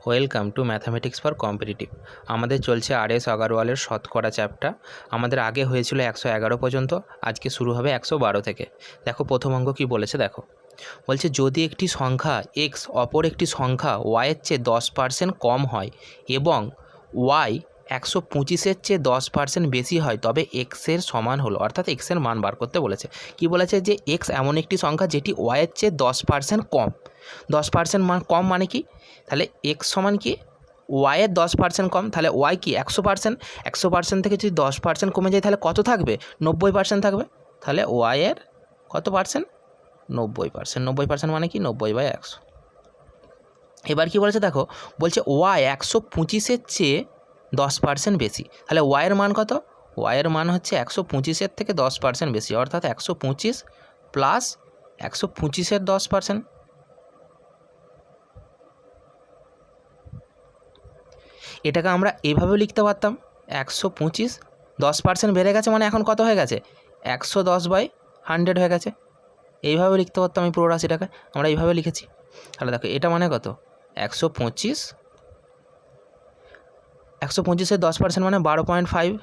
Welcome to mathematics for competitive. আমাদের চলছে আর.এস আগারওয়ালের শতকরা চ্যাপ্টার। আমাদের আগে হয়েছিল 111 পর্যন্ত, আজকে শুরু হবে 112 থেকে। দেখো প্রথম অঙ্ক কী বলেছে দেখো। বলছে যদি একটি সংখ্যা এক্স অপর একটি সংখ্যা ওয়াইয়ের চেয়ে 10% কম হয় এবং ওয়াই 125-এর চেয়ে 10% বেশি হয়, তবে এক্সের সমান হলো, অর্থাৎ এক্সের মান বার করতে বলেছে। কি বলেছে যে এক্স এমন একটি সংখ্যা যেটি ওয়াইয়ের চেয়ে 10% কম। 10% মান কম মানে কি? তাহলে এক্স সমান কি ওয়াইয়ের 10% কম, তাহলে ওয়াই কি 100%। 100% থেকে যদি 10% কমে যায় তাহলে কত থাকবে? 90% থাকবে। তাহলে ওয়াইয়ের কত পার্সেন্ট? 90%। 90% মানে কি 90/100। এবার কি বলেছে দেখো, বলছে ওয়াই 125-এর চেয়ে 10% বেশি। তাহলে ওয়াইয়ের মান কত? ওয়াইয়ের মান হচ্ছে 125-এর থেকে 10% বেশি, অর্থাৎ 125 প্লাস 125-এর 10%। এটাকে আমরা এইভাবেও লিখতে পারতাম, 125 10% বেড়ে গেছে মানে এখন কত হয়ে গেছে? 110/100 হয়ে গেছে। এইভাবে লিখতে পারতাম এই পুরো রাশিটাকে, আমরা এইভাবে লিখেছি। তাহলে দেখো এটা মানে কত? 125 125-এর 10% মানে 12.5।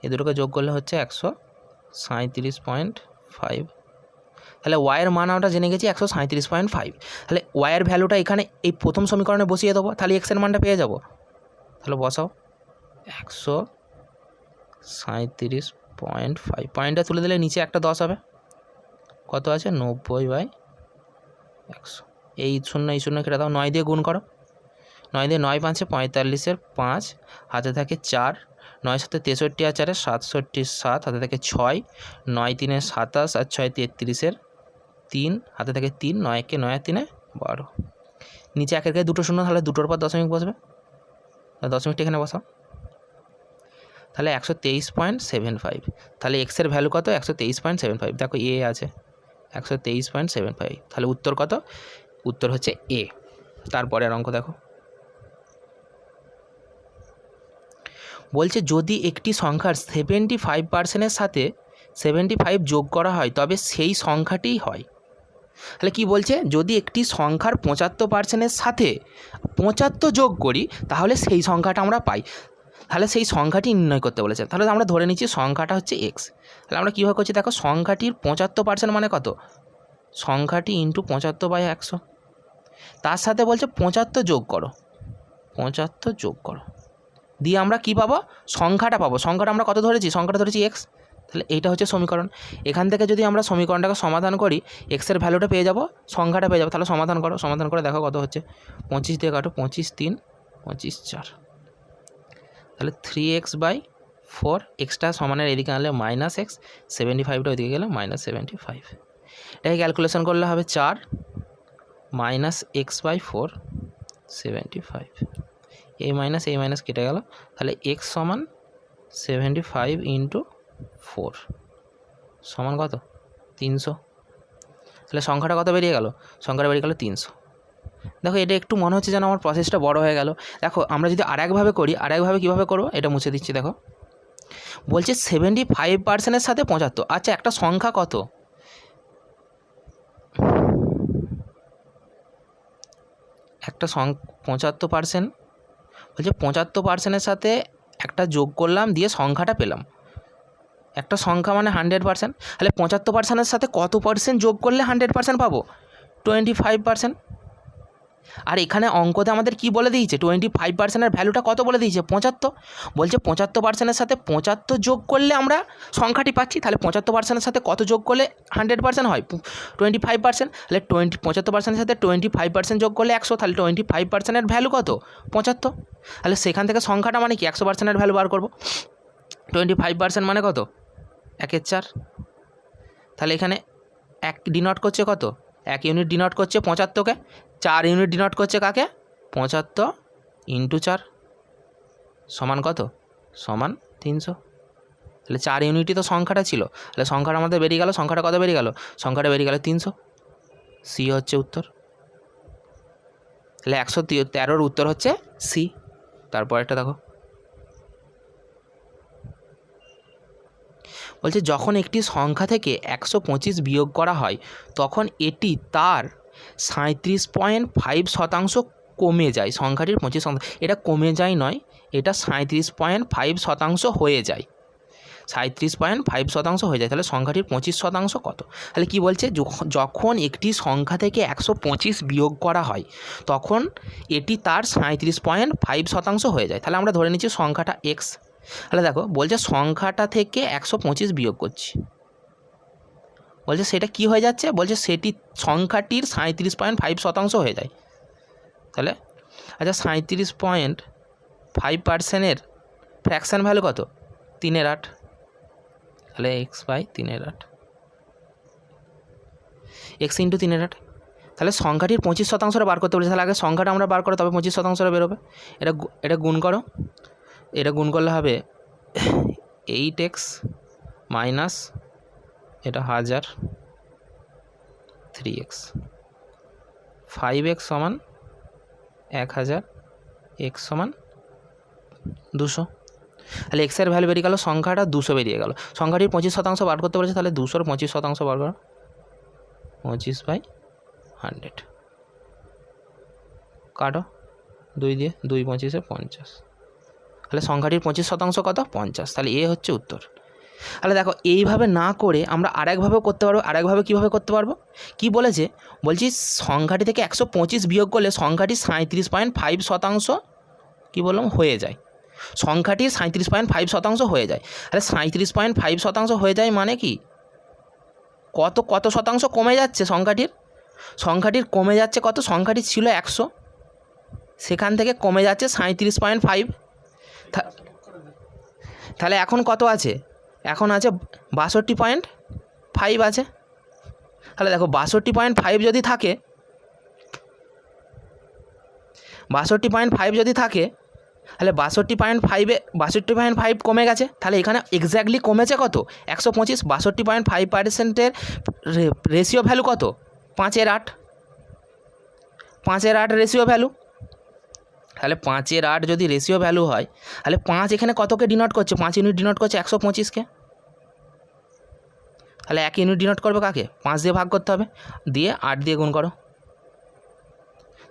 এই দুটোকে যোগ করলে হচ্ছে 137.5। তাহলে ওয়াইয়ের মান আমরা জেনে গেছি 137.5। তাহলে ওয়াইয়ের ভ্যালুটা এখানে এই প্রথম সমীকরণে বসিয়ে দেবো, তাহলে এক্সের মানটা পেয়ে যাব। তাহলে বসাও 137.5, পয়েন্টটা তুলে দিলে নিচে একটা 10 হবে, কত আছে? 90/100। এই শূন্য কেটে দাও, 9 দিয়ে গুণ করো। 9 দিয়ে 9 5 45-এর 5, হাতে থাকে 4, 9 7 63 আর 4 67, 7 হাতে থাকে 6, 9 3 27 আর 6 33-এর 3, হাতে থাকে 3, 9 কে 9 আর 3 12। নিচে একের গায়ে দুটো শূন্য, তাহলে দুটোর পর দশমিক বসবে, দশমিকটা এখানে বসাও। তাহলে 123.75। তাহলে এক্সের ভ্যালু কত? 123.75। দেখো এ আছে 123.75। তাহলে উত্তর কত? উত্তর হচ্ছে এ। তারপরের অঙ্ক দেখো, বলছে যদি একটি সংখ্যার 75%-এর সাথে 75 যোগ করা হয় তবে সেই সংখ্যাটিই হয়। তাহলে কি বলছে? যদি একটি সংখ্যার 75%-এর সাথে 75 যোগ করি তাহলে সেই সংখ্যাটা আমরা পাই। তাহলে সেই সংখ্যাটি নির্ণয় করতে বলেছে। তাহলে আমরা ধরে নিচ্ছি সংখ্যাটা হচ্ছে এক্স। তাহলে আমরা কীভাবে করছি দেখো, সংখ্যাটির 75% মানে কত? সংখ্যাটি ইন্টু 75/100। তার সাথে বলছে 75 যোগ করো, 75 যোগ করো, দিয়ে আমরা কী পাবো? সংখ্যাটা পাবো। সংখ্যাটা আমরা কত ধরেছি? সংখ্যাটা ধরেছি এক্স। তাহলে এইটা হচ্ছে সমীকরণ। এখান থেকে যদি আমরা সমীকরণটাকে সমাধান করি, এক্সের ভ্যালুটা পেয়ে যাব, সংখ্যাটা পেয়ে যাবো। তাহলে সমাধান করো, সমাধান করে দেখো কত হচ্ছে। 25 দিয়ে কাটো, 25 3 25 4। তাহলে 3x/4, এক্সটা সমানের এদিকে আনলে -x, 75টা ওইদিকে গেলে -75। এটাকে ক্যালকুলেশন করলে হবে 4 -x/4 75। এই মাইনাস কেটে গেল, তাহলে x সমান 75 ইন্টু 4 সমান কত? 300। তাহলে সংখ্যাটা কত বেরিয়ে গেল? সংখ্যাটা বেরিয়ে গেল 300। দেখো এটা একটু মনে হচ্ছে যেন আমার প্রসেসটা বড় হয়ে গেল। দেখো আমরা যদি আরেকভাবে করি, আরেকভাবে কীভাবে করবো এটা মুছে দিচ্ছি। দেখো বলছে 75%-এর সাথে 75। আচ্ছা একটা সংখ্যা কত? একটা 75%, বলছে 75%-এর সাথে একটা যোগ করলাম, দিয়ে সংখ্যাটা পেলাম। একটা সংখ্যা মানে 100%। তাহলে 75%-এর সাথে কত পার্সেন্ট যোগ করলে 100% পাবো? 25%। আর এখানে অঙ্কতে আমাদের কি বলে দিয়েছে? 25%-এর ভ্যালুটা কত বলে দিয়েছে? 75। বলছে 75%-এর সাথে 75 যোগ করলে আমরা সংখ্যাটি পাচ্ছি। তাহলে 75%-এর সাথে কত যোগ করলে 100% হয়? 25%। তাহলে 75%-এর সাথে 25% যোগ করলে 100। তাহলে 25%-এর ভ্যালু কত? 75। তাহলে সেখান থেকে সংখ্যাটা মানে কি 100%-এর ভ্যালু বার করবো। 25% মানে কত? 1/4। তাহলে এখানে 1 ডিনোট করছে কত? 1 ইউনিট ডিনোট করছে 75-কে। 4 ইউনিট ডিনোট করছে কাকে? 75 ইন্টু 4 সমান কত? সমান 300। তাহলে 4 ইউনিটই তো সংখ্যাটা ছিল। তাহলে সংখ্যাটা আমাদের বেরিয়ে গেল, সংখ্যাটা কত বেরিয়ে গেল? সংখ্যাটা বেরিয়ে গেল 300। সি হচ্ছে উত্তর। তাহলে 113-র উত্তর হচ্ছে সি। তারপর একটা দেখো, বলছে যখন একটি সংখ্যা থেকে 125 বিয়োগ করা হয় তখন এটি তার 37.5% কমে যায় সংখ্যাটির 25%। এটা কমে যায় নয়, এটা 37.5% হয়ে যায়, 37.5% হয়ে যায়। তাহলে সংখ্যাটির 25% কত? তাহলে কি বলছে, যখন একটি সংখ্যা থেকে 125 বিয়োগ করা হয় তখন এটি তার 37.5% হয়ে যায়। তাহলে আমরা ধরে নিচ্ছি সংখ্যাটা এক্স। তাহলে দেখো বলছে সংখ্যাটা থেকে 125 বিয়োগ করছি, বলছে সেটা কি হয়ে যাচ্ছে, বলছে সেটি সংখ্যাটির 37.5% হয়ে যায়। তাহলে আচ্ছা 37.5%-এর ফ্র্যাকশান ভ্যালু কত? 3/8। তাহলে এক্স বাই 3/8, এক্স ইন্টু 3/8। তাহলে সংখ্যাটির 25%টা বার করতে বলেছে। তাহলে আগে সংখ্যাটা আমরা বার করো, তবে 25%টা বেরোবে। এটা গুণ করো, এটা গুণ করলে হবে 8x মাইনাস এটা 1000 3x, 5x সমান 1000, x সমান 200। তাহলে এক্সের ভ্যালু বেরিয়ে গেল, সংখ্যাটা 200 বেরিয়ে গেল। সংখ্যাটির 25% বার করতে বলেছে, তাহলে 200-র 25% বার করো, 25/100 কাটো 2 দিয়ে, 2 25-এ 50। তাহলে সংখ্যাটির 25% কত? 50। তাহলে এ হচ্ছে উত্তর। তাহলে দেখো এইভাবে না করে আমরা আরেকভাবেও করতে পারবো। আরেকভাবে কীভাবে করতে পারবো, কি বলেছে, বলছি সংখ্যাটি থেকে 125 বিয়োগ করলে সংখ্যাটি 37.5% কী বললাম হয়ে যায়, সংখ্যাটির 37.5% হয়ে যায়। তাহলে 37.5% হয়ে যায় মানে কি, কত শতাংশ কমে যাচ্ছে সংখ্যাটির কমে যাচ্ছে কত, সংখ্যাটি ছিল 100, সেখান থেকে কমে যাচ্ছে 37.5। তাহলে এখন কত আছে, এখন আছে 62.5 আছে। তাহলে দেখো 62.5 যদি থাকে, 62.5 যদি থাকে, তাহলে 62.5 কমে গেছে। তাহলে এখানে এক্স্যাক্টলি কমেছে কত, 125। 62.5%-এর রেশিও ভ্যালু কত, 5/8, 5/8 রেশিও ভ্যালু। তাহলে 5/8 যদি রেশিও ভ্যালু হয়, তাহলে 5 এখানে কতকে ডিনোট করছে, 5 ইউনিট ডিনোট করছে 125-কে। তাহলে 1 ইউনিট ডিনোট করবে কাকে, 5 দিয়ে ভাগ করতে হবে, দিয়ে 8 দিয়ে গুণ করো।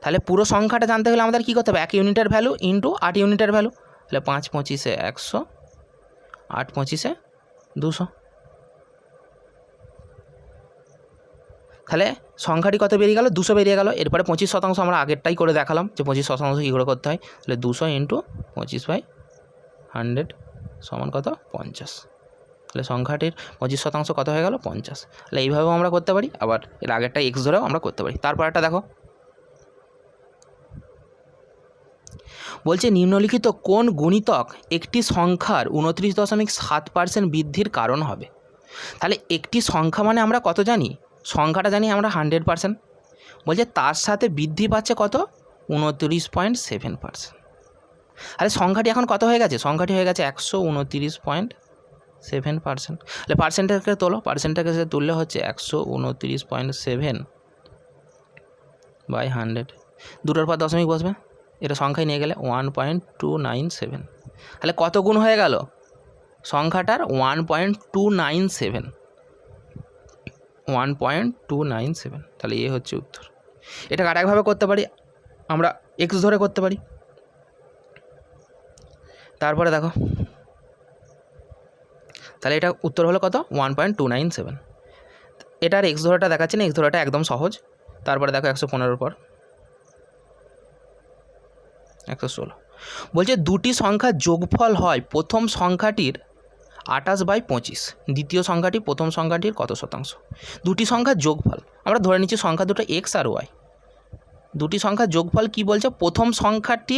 তাহলে পুরো সংখ্যাটা জানতে গেলে আমাদের কী করতে হবে, 1 ইউনিটের ভ্যালু ইন্টু 8 ইউনিটের ভ্যালু। তাহলে 5 25-এ 100, 8 25-এ 200। তাহলে সংখ্যাটি কত বেরিয়ে গেল, 200 বেরিয়ে গেল। এরপরে 25% আমরা আগেরটাই করে দেখালাম যে 25% কী করে করতে হয়। তাহলে 200 ইন্টু 25/100 সমান কত, 50। তাহলে সংখ্যাটির 25% কত হয়ে গেল, 50। তাহলে এইভাবেও আমরা করতে পারি, আবার এর আগেরটা এক্স ধরেও আমরা করতে পারি। তারপর একটা দেখো, বলছে নিম্নলিখিত কোন গুণিতক একটি সংখ্যার 29.7% বৃদ্ধির কারণ হবে। তাহলে একটি সংখ্যা মানে আমরা কত জানি, সংখ্যাটা জানি আমরা 100%। বলছে তার সাথে বৃদ্ধি পাচ্ছে কত, 29.7%। আরে সংখ্যাটি এখন কত হয়ে গেছে, সংখ্যাটি হয়ে গেছে 129.7%। তাহলে পার্সেন্টেজকে তোলো, পার্সেন্টেজকে তুললে হচ্ছে 129.7/100, দুটোর পর দশমিক বসবে, এটা সংখ্যায় নিয়ে গেলে 1.297। তাহলে কত গুণ হয়ে গেল সংখ্যাটার, 1.297। তাহলে এ হচ্ছে উত্তর। এটাকে আরেকভাবে করতে পারি, আমরা এক্স ধরে করতে পারি। তারপরে দেখো, তাহলে এটা উত্তর হলো কত, 1.297। এটার এক্স ধরাটা দেখাচ্ছে না, এক্স ধরাটা একদম সহজ। তারপরে দেখো 115-এর পর 116। বলছে দুটি সংখ্যার যোগফল হয় প্রথম সংখ্যাটির 28/25, দ্বিতীয় সংখ্যাটি প্রথম সংখ্যাটির কত শতাংশ। দুটি সংখ্যার যোগফল, আমরা ধরে নিচ্ছি সংখ্যা দুটো এক্স আর ওয়াই। দুটি সংখ্যার যোগফল কি বলছে, প্রথম সংখ্যাটি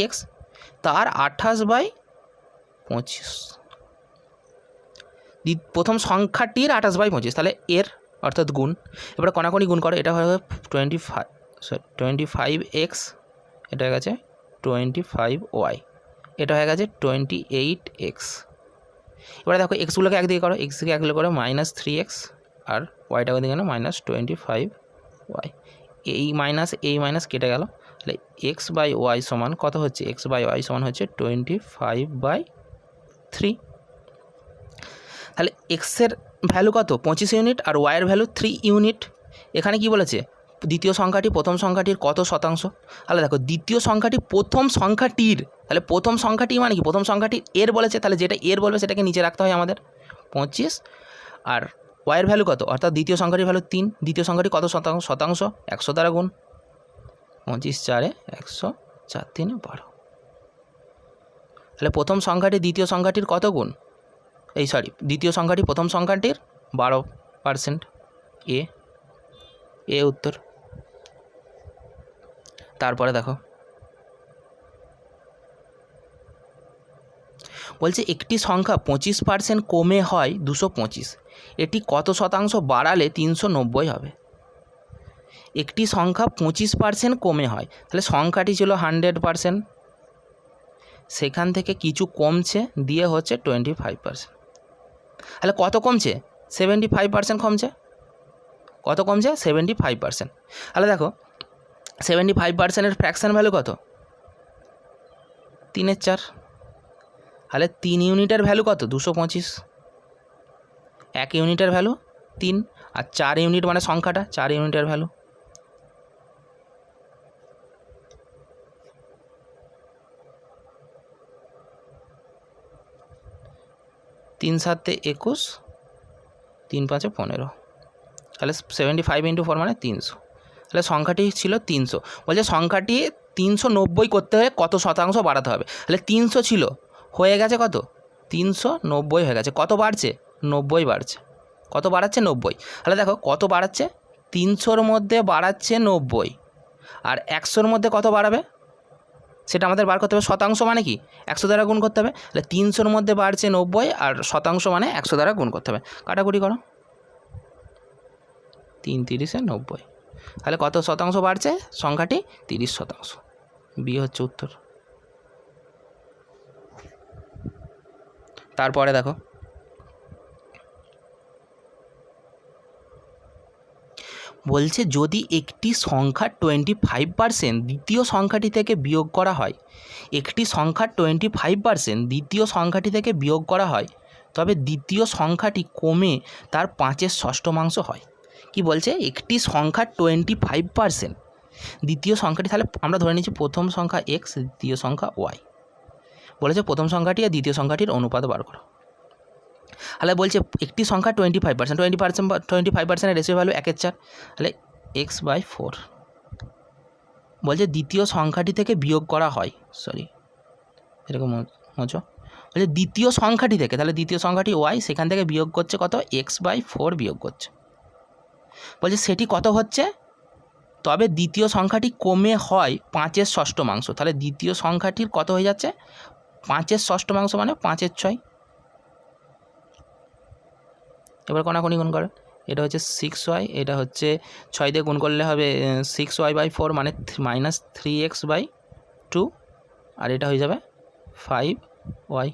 এক্স, তার 28/25, প্রথম সংখ্যাটির 28/25, তাহলে এর অর্থাৎ গুণ। এবারে কণাকণি গুণ করো, এটা হয়ে 25x, এটা হয়ে গেছে 25y, এটা হয়ে গেছে 28x। এবারে দেখো এক্সগুলোকে একদিকে করো, এক্সকে একদিকে করো -3x, আর ওয়াইটাকে দিকে গেলো -25y। এই মাইনাস কেটে গেল, তাহলে x/y সমান কত হচ্ছে, x/y সমান হচ্ছে 25/3। তাহলে এক্সের ভ্যালু কত, 25 ইউনিট, আর ওয়াইয়ের ভ্যালু 3 ইউনিট। এখানে কি বলেছে, দ্বিতীয় সংখ্যাটি প্রথম সংখ্যাটির কত শতাংশ। তাহলে দেখো দ্বিতীয় সংখ্যাটি প্রথম সংখ্যাটির, তাহলে প্রথম সংখ্যাটি মানে কি, প্রথম সংখ্যাটি এর বলেছে, তাহলে যেটা এর বলবে সেটাকে নিচে রাখতে হয় আমাদের 25। আর ওয়াইয়ের ভ্যালু কত, অর্থাৎ দ্বিতীয় সংখ্যাটির ভ্যালু 3, দ্বিতীয় সংখ্যাটি কত শতাংশ 100 দ্বারা গুণ, 25 4 100, 4 3 12। তাহলে প্রথম সংখ্যাটি দ্বিতীয় সংখ্যাটির কত গুণ, দ্বিতীয় সংখ্যাটি প্রথম সংখ্যাটির 12%। এ উত্তর। তারপরে দেখো বলছে একটি সংখ্যা 25% কমে হয় 225, এটি কত শতাংশ বাড়ালে 390 হবে। একটি সংখ্যা 25% কমে হয়, তাহলে সংখ্যাটি ছিল 100%, সেখান থেকে কিছু কমছে দিয়ে হচ্ছে 25%। তাহলে কত কমছে, 75% কমছে। কত কমছে, 75%। তাহলে দেখো 75%-এর ফ্র্যাকশন ভ্যালু কত, 3/4। তাহলে 3 ইউনিটের ভ্যালু কত, 225। 1 ইউনিটের ভ্যালু 3, আর 4 ইউনিট মানে সংখ্যাটা, 4 ইউনিটের ভ্যালু। তিন 7 21, 3 5 15। তাহলে 75 × 4 মানে 300। তাহলে সংখ্যাটি ছিল 300। বলছে সংখ্যাটি 390 করতে হলে কত শতাংশ বাড়াতে হবে। তাহলে 300 ছিল, হয়ে গেছে কত, 390 হয়ে গেছে। কত বাড়ছে, 90 বাড়ছে। কত বাড়াচ্ছে, 90। তাহলে দেখো কত বাড়াচ্ছে, 300-র মধ্যে বাড়াচ্ছে 90, আর 100-র মধ্যে কত বাড়াবে সেটা আমাদের বার করতে হবে। শতাংশ মানে কি, 100 দ্বারা গুণ করতে হবে। তাহলে 300-র মধ্যে বাড়ছে 90, আর শতাংশ মানে 100 দ্বারা গুণ করতে হবে। কাটাকুটি করো, 3 30 90। তাহলে কত শতাংশ বাড়ছে, সংখ্যাটি 30%। বি হচ্ছে উত্তর। তারপরে দেখো বলছে যদি একটি সংখ্যা 25% দ্বিতীয় সংখ্যাটি থেকে বিয়োগ করা হয়, একটি সংখ্যা 25% দ্বিতীয় সংখ্যাটি থেকে বিয়োগ করা হয়, তবে দ্বিতীয় সংখ্যাটি কমে তার 5-এর ষষ্ঠমাংশ হয়। কি বলছে, একটি সংখ্যা 25% দ্বিতীয় সংখ্যাটি, তাহলে আমরা ধরে নিচ্ছি প্রথম সংখ্যা x, দ্বিতীয় সংখ্যা y। বলেছে প্রথম সংখ্যাটি আর দ্বিতীয় সংখ্যাটির অনুপাত বার করো। তাহলে বলছে একটি সংখ্যা 25%, 25%-এর রেশিও ভ্যালু 1/4, তাহলে x/4। বলছে দ্বিতীয় সংখ্যাটি থেকে বিয়োগ করা হয়, এরকম মোচো, বলছে দ্বিতীয় সংখ্যাটি থেকে, তাহলে দ্বিতীয় সংখ্যাটি y, সেখান থেকে বিয়োগ করছে কত, x/4 বিয়োগ করছে। বলছে সেটি কত হচ্ছে, তবে দ্বিতীয় সংখ্যাটি কমে হয় 5-এর ষষ্ঠমাংশ। তাহলে দ্বিতীয় সংখ্যাটির কত হয়ে যাচ্ছে, 5-এর ষষ্ঠমাংশ মানে 5/6। এবার কোনাকুনি গুণ করে, এটা হচ্ছে 6y, এটা হচ্ছে 6 দিয়ে গুণ করলে হবে 6y/4 মানে -3x/2, আর এটা হয়ে যাবে 5y।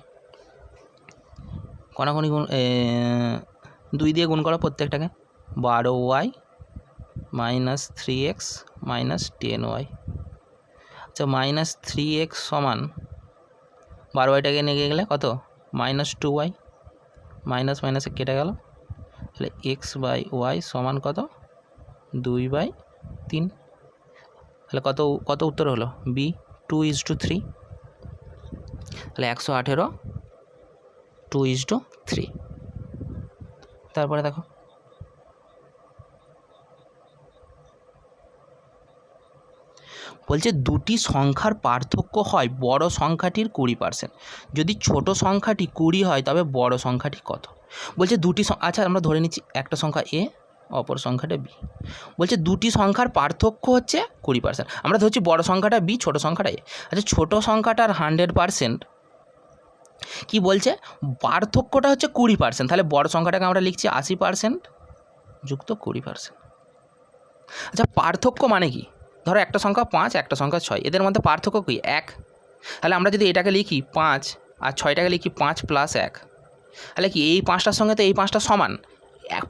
কোনাকুনি গুণ 2 দিয়ে গুণ করো প্রত্যেকটাকে, 12y -3x -10y। আচ্ছা -3x সমান 12yটাকে নিয়ে গেলে কত, -2y, মাইনাস মাইনাসে কেটে গেল, তাহলে x/y সমান কত, 2/3। তাহলে কত উত্তর হলো, বি 2:3। তাহলে 118 2:3। তারপরে দেখো বলছে দুটি সংখ্যার পার্থক্য হয় বড় সংখ্যাটির 20%। যদি ছোট সংখ্যাটি 20 হয় তবে বড় সংখ্যাটি কত। বলছে দুটি, আচ্ছা আমরা ধরে নিচ্ছি একটা সংখ্যা এ, অপর সংখ্যাটা বি। বলছে দুটি সংখ্যার পার্থক্য হচ্ছে 20%। আমরা ধরছি বড় সংখ্যাটা বি, ছোট সংখ্যাটা এ। আচ্ছা ছোট সংখ্যাটার 100% কি বলছে, পার্থক্যটা হচ্ছে 20%। তাহলে বড় সংখ্যাটাকে আমরা লিখছি 80% যুক্ত 20%। আচ্ছা পার্থক্য মানে কি, ধরো একটা সংখ্যা 5, একটা সংখ্যা 6, এদের মধ্যে পার্থক্য কি, 1। তাহলে আমরা যদি এটাকে লিখি 5 আর 6টাকে লিখি 5 + 1, তাহলে কি এই 5টার সঙ্গে তো এই 5টা সমান,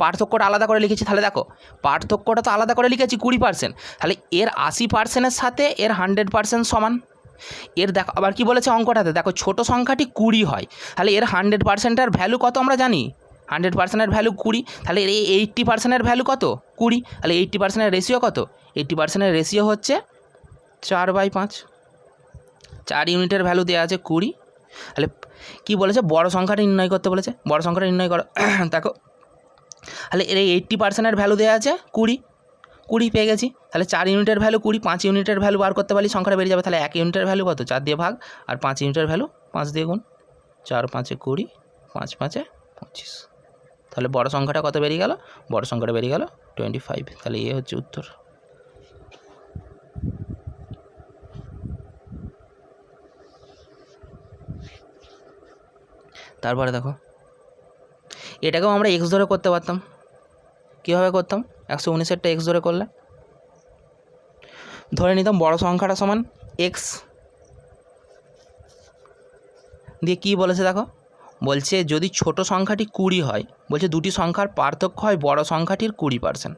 পার্থক্যটা আলাদা করে লিখেছি। তাহলে দেখো পার্থক্যটা তো আলাদা করে লিখেছি 20%, তাহলে এর 80%-এর সাথে এর 100% সমান। এর দেখো আবার কি বলেছে অঙ্কটাতে, দেখো ছোট সংখ্যাটি 20 হয়, তাহলে এর 100%-এর ভ্যালু কত আমরা জানি, 100%-এর ভ্যালু 20, তাহলে এই 80%-এর ভ্যালু কত? 20। তাহলে 80%-এর রেশিও কত? 80%-এর রেশিও হচ্ছে 4/5। 4 ইউনিটের ভ্যালু দেওয়া আছে 20। তাহলে কী বলেছে? বড় সংখ্যাটা নির্ণয় করতে বলেছে। বড় সংখ্যাটা নির্ণয় করো। দেখো, তাহলে এর এই 80%-এর ভ্যালু দেওয়া আছে 20 পেয়ে গেছি। তাহলে 4 ইউনিটের ভ্যালু 20, 5 ইউনিটের ভ্যালু বার করতে পারলে সংখ্যাটা বেরিয়ে যাবে। তাহলে 1 ইউনিটের ভ্যালু কত? 4 দিয়ে ভাগ, আর 5 ইউনিটের ভ্যালু 5 দিয়ে গুণ। 4 5 20, 5 5 25। তাহলে বড় সংখ্যাটা কত বেরিয়ে গেল? বড় সংখ্যাটা বেরিয়ে গেল 25। তাহলে এ হচ্ছে উত্তর। তারপরে দেখো, এটাকেও আমরা এক্স ধরে করতে পারতাম। কীভাবে করতাম? 119-এরটা এক্স ধরে করলে ধরে নিতাম বড় সংখ্যাটা সমান এক্স, দিয়ে কী বলেছে দেখো, বলছে যদি ছোট সংখ্যাটি 20 হয়, বলছে দুটি সংখ্যার পার্থক্য হয় বড় সংখ্যাটির 20%।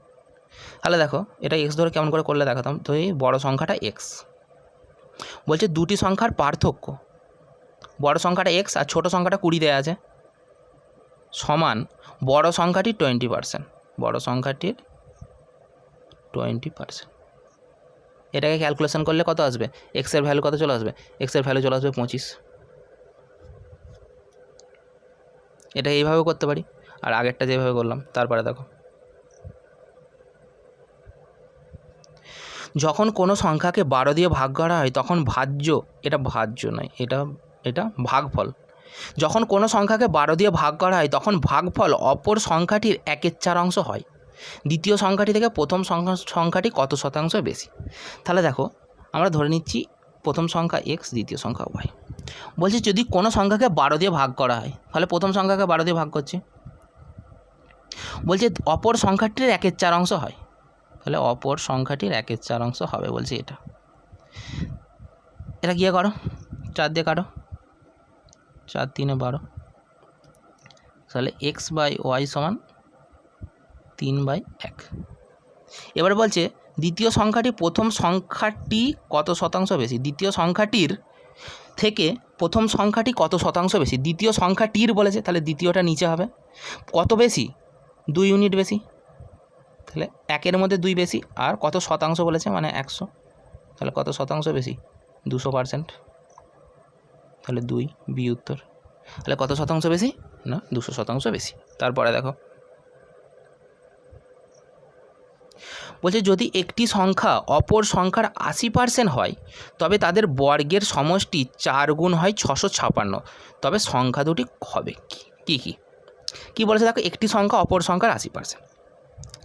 তাহলে দেখো এটা এক্স ধরে কেমন করে করলে দেখাতাম। তো এই বড় সংখ্যাটা এক্স, বলছে দুটি সংখ্যার পার্থক্য, বড় সংখ্যাটা এক্স আর ছোট সংখ্যাটা 20 দেওয়া আছে, সমান বড় সংখ্যাটির 20%। বড় সংখ্যাটির 20%। এটাকে ক্যালকুলেশন করলে কত আসবে? এক্সের ভ্যালু কত চলে আসবে? এক্সের ভ্যালু চলে আসবে 25। এটা এইভাবেও করতে পারি, আর আগেরটা যেভাবে করলাম। তারপরে দেখো, যখন কোনো সংখ্যাকে 12 দিয়ে ভাগ করা হয় তখন ভাজ্য, এটা ভাজ্য নয়, এটা ভাগফল। যখন কোনো সংখ্যাকে 12 দিয়ে ভাগ করা হয় তখন ভাগফল অপর সংখ্যাটির 1/4 অংশ হয়। দ্বিতীয় সংখ্যাটি থেকে প্রথম সংখ্যাটি কত শতাংশ বেশি? তাহলে দেখো, আমরা ধরে নিচ্ছি প্রথম সংখ্যা এক্স, দ্বিতীয় সংখ্যা ওয়াই। বলছি যদি কোনো সংখ্যাকে 12 দিয়ে ভাগ করা হয়, তাহলে প্রথম সংখ্যাকে 12 দিয়ে ভাগ করছি। বলছে অপর সংখ্যাটির 1/4 অংশ হয়, তাহলে অপর সংখ্যাটির 1/4 অংশ হবে। বলছি এটা গিয়ে করো, 4 দিয়ে কাটো, 4 3 12। তাহলে এক্স বাই ওয়াই সমান 3/1। এবার বলছে দ্বিতীয় সংখ্যাটি প্রথম সংখ্যাটি কত শতাংশ বেশি? দ্বিতীয় সংখ্যাটির থেকে প্রথম সংখ্যাটি কত শতাংশ বেশি? দ্বিতীয় সংখ্যাটির বলেছে, তাহলে দ্বিতীয়টা নিচে হবে। কত বেশি? 2 ইউনিট বেশি। তাহলে 1-এর মধ্যে 2 বেশি, আর কত শতাংশ বলেছে, মানে 100। তাহলে কত শতাংশ বেশি? 200%। তাহলে 2 বি উত্তর। তাহলে কত শতাংশ বেশি? না, 200% বেশি। তারপরে দেখো, বলছে যদি একটি সংখ্যা অপর সংখ্যার 80% হয় তবে তাদের বর্গের সমষ্টি 4 গুণ হয় 656, তবে সংখ্যা দুটি হবে কি বলেছে দেখো, একটি সংখ্যা অপর সংখ্যার 80%।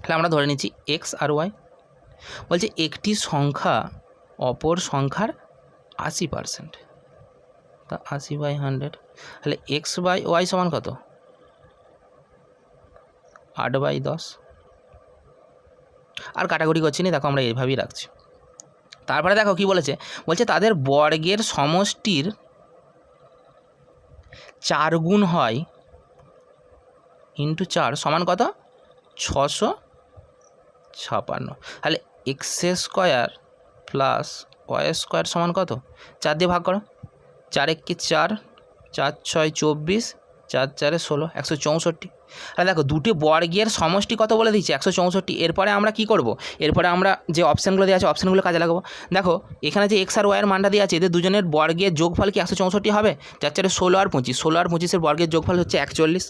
তাহলে আমরা ধরে নিচ্ছি এক্স আর ওয়াই। বলছে একটি সংখ্যা অপর সংখ্যার 80%, তা 80/100। তাহলে এক্স বাই ওয়াই সমান কত? 8/10। আর কাটাকুটি করছি না, দেখো আমরা এইভাবেই রাখছি। তারপরে দেখো কি বলেছে, বলছে তাদের বর্গের সমষ্টির 4 গুণ হয় ইন্টু 4 সমান কত? 656। তাহলে x square plus y square সমান কত? 4 দিয়ে ভাগ করো, 4 1 4, 4 6 24, 4 4 16, 164। আর দেখো দুটি বর্গের সমষ্টি কত বলে দিচ্ছি? 164। এরপরে আমরা কি করব? এরপরে আমরা যে অপশানগুলো দেওয়া আছে অপশানগুলো কাজে লাগাবো। দেখো এখানে যে এক্স আর ওয়াইয়ের মানটা দেওয়া আছে, এদের দুজনের বর্গের যোগফল কি 164 হবে? 4 4 16 আর 25, 16 আর 25-এর বর্গের যোগফল হচ্ছে 41।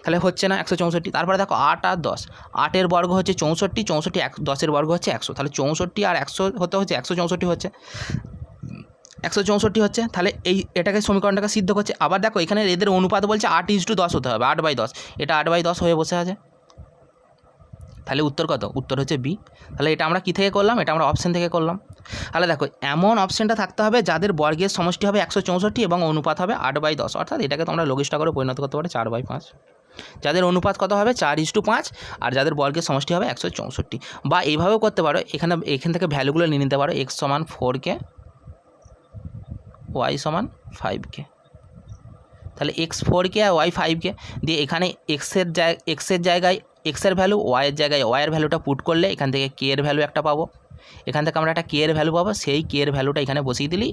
তাহলে হচ্ছে না 164। তারপরে দেখো 8 আর 10, 8-এর বর্গ হচ্ছে 64, 64 10-এর বর্গ হচ্ছে 100। তাহলে 64 আর 100 হচ্ছে 164 হচ্ছে, 164 হচ্ছে। তাহলে এটাকে সমীকরণটাকে সিদ্ধ করছে। আবার দেখো এখানে এদের অনুপাত বলছে 8:10 হতে হবে, 8/10। এটা 8/10 হয়ে বসে আছে। তাহলে উত্তর কত? উত্তর হচ্ছে বি। তাহলে এটা আমরা কী থেকে করলাম? এটা আমরা অপশান থেকে করলাম। তাহলে দেখো এমন অপশানটা থাকতে হবে যাদের বর্গের সমষ্টি হবে 164 এবং অনুপাত হবে 8/10, অর্থাৎ এটাকে তোমরা লঘিষ্ঠ করে পরিণত করতে পারো 4/5। যাদের অনুপাত কত হবে? 4:5, আর যাদের বর্গের সমষ্টি হবে 164। বা এইভাবেও করতে পারো, এখান থেকে ভ্যালুগুলো নিয়ে নিতে পারো। এক্স সমান 4K, ওয়াই সমান 5K। তাহলে এক্স 4K আর ওয়াই 5K দিয়ে এখানে এক্সের জায়গায় এক্সের ভ্যালু, ওয়াইয়ের জায়গায় ওয়াইয়ের ভ্যালুটা পুট করলে এখান থেকে কে এর ভ্যালু একটা পাবো। এখান থেকে আমরা একটা কে এর ভ্যালু পাবো, সেই কে এর ভ্যালুটা এখানে বসিয়ে দিলেই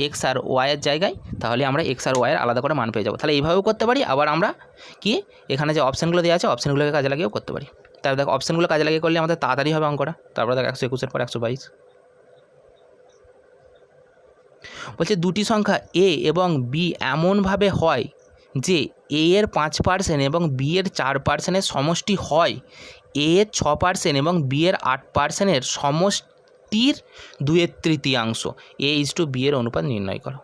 এক্স আর ওয়াইয়ের জায়গায়, তাহলে আমরা এক্স আর ওয়াইয়ের আলাদা করে মান পেয়ে যাবো। তাহলে এইভাবেও করতে পারি, আবার আমরা কি এখানে যে অপশানগুলো দেওয়া আছে অপশানগুলোকে কাজে লাগিয়েও করতে পারি। তারপর দেখো অপশানগুলো কাজে লাগিয়ে করলে আমাদের তাড়াতাড়ি হবে অঙ্কটা। তারপরে দেখো 121 পর 122 বলছে দুটি সংখ্যা এ এবং বি এমনভাবে হয় যে এ এর 5% এবং বি এর 4%-এর সমষ্টি হয় এ এর 6% এবং বি এর 8%-এর সমষ্টির 2/3 এ ইজ টু বি এর অনুপাত নির্ণয় করো।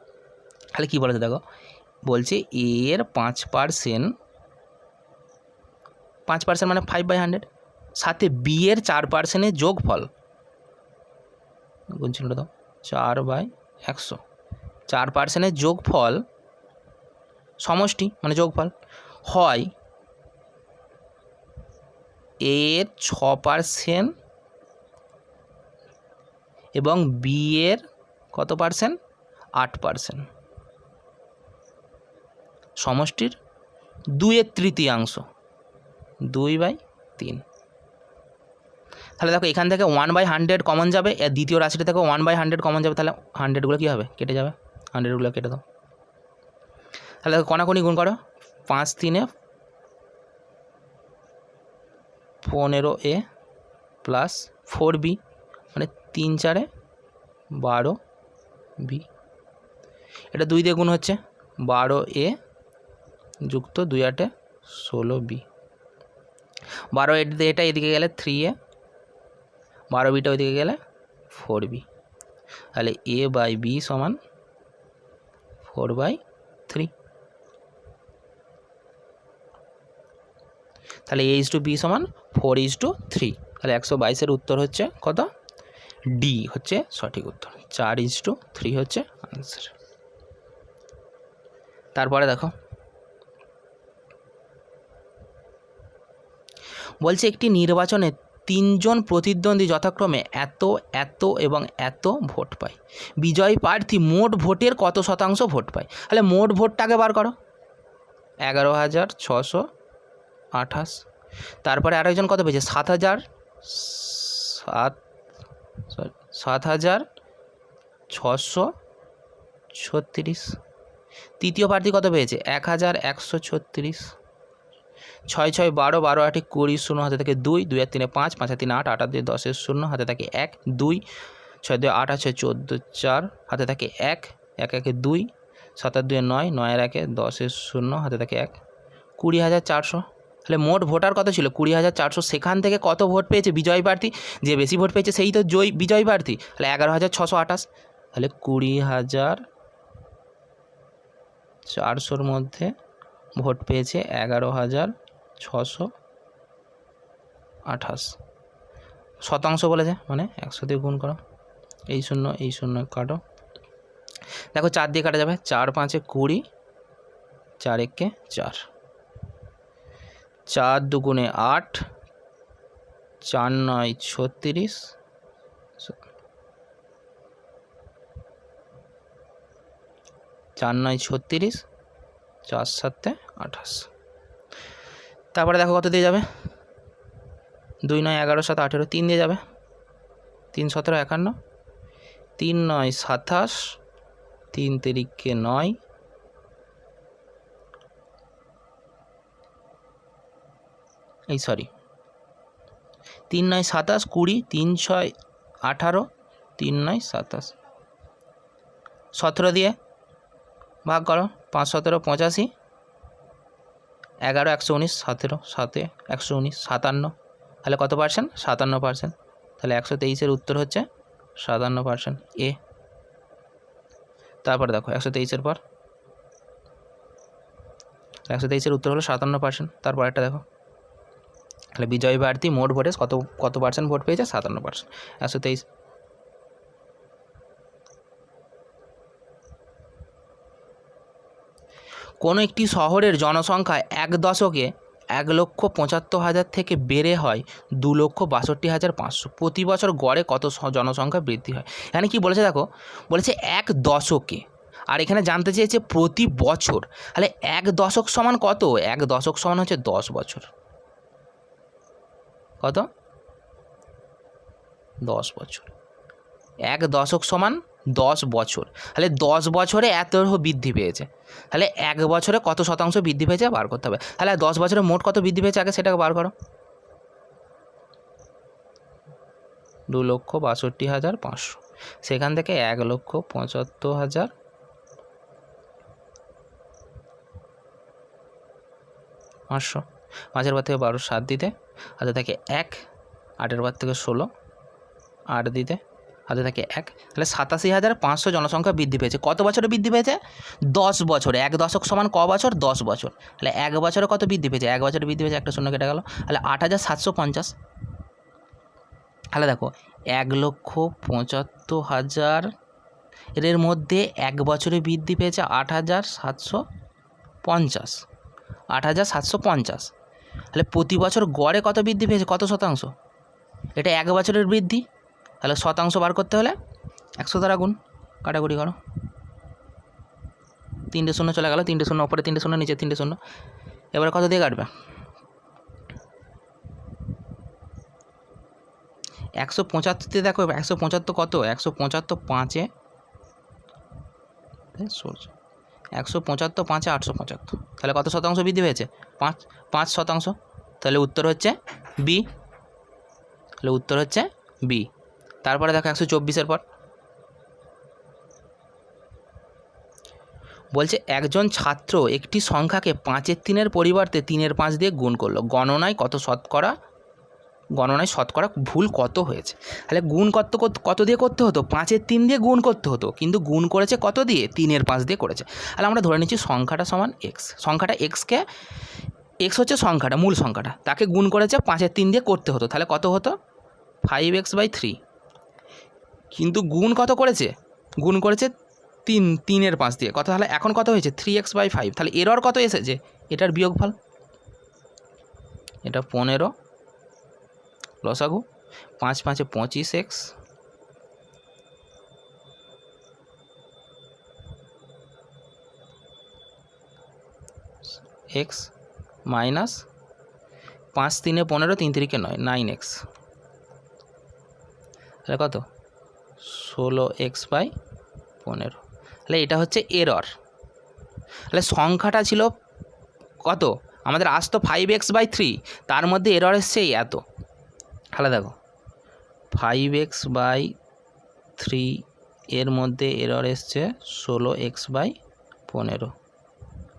তাহলে কী বলেছে দেখো, বলছে এ এর 5% মানে 5/100 সাথে বি এর 4%-এর যোগফল গুনছিল তো 4/100, 4%-এর যোগফল সমষ্টি মানে যোগফল হয় এ এর 6% এবং বি এর কত পার্সেন্ট 8%, সমষ্টির 2/3, 2/3। তাহলে দেখো এখান থেকে 1/100 কমন যাবে, এর দ্বিতীয় রাশিটা থেকে 1/100 কমন যাবে, তাহলে 100গুলো কী হবে কেটে যাবে, 100গুলো কেটে দাও। তাহলে দেখো কোনাকুনি গুণ করো, 5 3 15a প্লাস 4b মানে 3 4 12b, এটা 2 দিয়ে গুণ হচ্ছে 12a যুক্ত 2 8 16b, 12 এটা এদিকে গেলে 3a, 12bটা ওইদিকে গেলে 4b, তাহলে a/b সমান 4/3। তাহলে a ইজ টু b সমান 4:3। তাহলে 122-এর উত্তর হচ্ছে কত, ডি হচ্ছে সঠিক উত্তর, 4:3 হচ্ছে আনসার। তারপরে দেখো বলছে একটি নির্বাচনে 3 জন প্রতিদ্বন্দ্বী যথাক্রমে এত এত এবং এত ভোট পায়, বিজয়ী প্রার্থী মোট ভোটের কত শতাংশ ভোট পায়। তাহলে মোট ভোটটাকে বার করো, 11,628। তারপরে আরেকজন কত পেয়েছে 7,636। তৃতীয় প্রার্থী কত পেয়েছে 1,136। 6 6 12 12 8 20 0 হাতে থাকে 2, 2 আর 3 5, 5 আর 3 8, 8 আর 2 10 0 হাতে থাকে 1 2, 6 2 8 6 14 4 হাতে থাকে 1 1 1 2, 7 আর 2 9, 9 আর 1 10 0 হাতে থাকে 1, 20,400। তাহলে মোট ভোটার কত ছিল 20,400, সেখান থেকে কত ভোট পেয়েছে বিজয়ী প্রার্থী, যে বেশি ভোট পেয়েছে সেই তো বিজয়ী প্রার্থী, তাহলে 11,628। তাহলে 20,400-র মধ্যে ভোট পেয়েছে 11,628। শতাংশ বলেছে মানে 100 দিয়ে গুণ করো, এই শূন্য কাটো, দেখো 4 দিয়ে কাটা যাবে, 4 5 20, 4 1 4, 4 2 8, 4 9 36, 4 9 36, 4 7 28। তারপরে দেখো কত দিয়ে যাবে, 2 9 11 7 18, 3 দিয়ে যাবে, 3 17 51, 3 9 27, 3 3 9, এই সরি 3 9 27 20, 3 6 18, 3 9 27, 17 দিয়ে ভাগ করো, 5 17 85, 11 119, 17 7 119 57, তাহলে কত পার্সেন্ট 57%। তাহলে 123-এর উত্তর হচ্ছে 57% এ। তারপরে দেখো 123-এর পর 123-এর উত্তর হলো 57%। তারপর একটা দেখো, তাহলে বিজয়ী প্রার্থী মোট ভোটে কত পার্সেন্ট ভোট পেয়েছে 57%। 123 কোনো একটি শহরের জনসংখ্যা 1 দশকে 1,75,000 থেকে বেড়ে হয় 2,62,500, প্রতি বছর গড়ে কত জনসংখ্যা বৃদ্ধি হয়। এখানে কি বলেছে দেখো, বলেছে 1 দশকে, আর এখানে জানতে চেয়েছে প্রতি বছর। তাহলে 1 দশক সমান কত, 1 দশক সমান হচ্ছে 10 বছর, কত 10 বছর। 1 দশক সমান 10 বছর, তাহলে 10 বছরে এত বৃদ্ধি পেয়েছে, তাহলে 1 বছরে কত শতাংশ বৃদ্ধি পেয়েছে বার করতে হবে। তাহলে 10 বছরে মোট কত বৃদ্ধি পেয়েছে আগে সেটাকে বার করো। 2,62,500, সেখান থেকে 1,75,500, 5-এর বার থেকে 12, 7 দিতে হাতে থাকে 1, 8-এর বার থেকে 16, 8 দিতে হাতে থাকে 1, তাহলে 87,500 জনসংখ্যা বৃদ্ধি পেয়েছে। কত বছরে বৃদ্ধি পেয়েছে? 10 বছরে। 1 দশক সমান ক বছর? 10 বছর। তাহলে 1 বছরে কত বৃদ্ধি পেয়েছে? 1 বছরে বৃদ্ধি পেয়েছে, একটা শূন্য কেটে গেল, তাহলে 8,750। তাহলে দেখো 1,75,000 এর মধ্যে 1 বছরে বৃদ্ধি পেয়েছে 8,750, 8,750। তাহলে প্রতি বছর গড়ে কত বৃদ্ধি পেয়েছে, কত শতাংশ? এটা 1 বছরের বৃদ্ধি, তাহলে শতাংশ বার করতে হলে 100 দ্বারা গুণ, কাটাকুটি করো, 3টে শূন্য চলে গেল, 3টে শূন্য ওপরে, 3টে শূন্য নিচে, 3টে শূন্য। এবার কত দিয়ে কাটবে? 175 দিয়ে দেখো, 175 কত? 175 5-এ 175 5-এ 875, তাহলে কত শতাংশ বৃদ্ধি পেয়েছে? 5 শতাংশ। তাহলে উত্তর হচ্ছে বি, তাহলে উত্তর হচ্ছে বি। তারপরে দেখো 124-এর পর বলছে একজন ছাত্র একটি সংখ্যাকে 5-এর 3-এর পরিবর্তে 3-এর 5 দিয়ে গুণ করলো, গণনায় শতকরা ভুল কত হয়েছে? তাহলে গুণ কত দিয়ে করতে হতো? 5-এর 3 দিয়ে গুণ করতে হতো, কিন্তু গুণ করেছে কত দিয়ে? 3-এর 5 দিয়ে করেছে। তাহলে আমরা ধরে নিচ্ছি সংখ্যাটা সমান এক্স, সংখ্যাটা এক্সকে, এক্স হচ্ছে সংখ্যাটা, মূল সংখ্যাটা, তাকে গুণ করেছে 5-এর 3 দিয়ে করতে হতো, তাহলে কত হতো? 5x/3, কিন্তু গুণ কত করেছে? গুণ করেছে 3-এর 5 দিয়ে, কত? তাহলে এখন কত হয়েছে? 3x/5। তাহলে এরর কত এসেছে? এটার বিয়োগফল, এটা 15 লসাগু, 5-5-এ 25x, মাইনাস 5-3-এ 15, 3-3-কে 9, 9x, তাহলে কত? 16x/15। তাহলে এটা হচ্ছে এরর। তাহলে সংখ্যাটা ছিল কত? আমাদের আসতো 5x/3, তার মধ্যে এরর এসছে এত। তাহলে দেখো 5x/3 এর মধ্যে এরর এসছে 16x/15,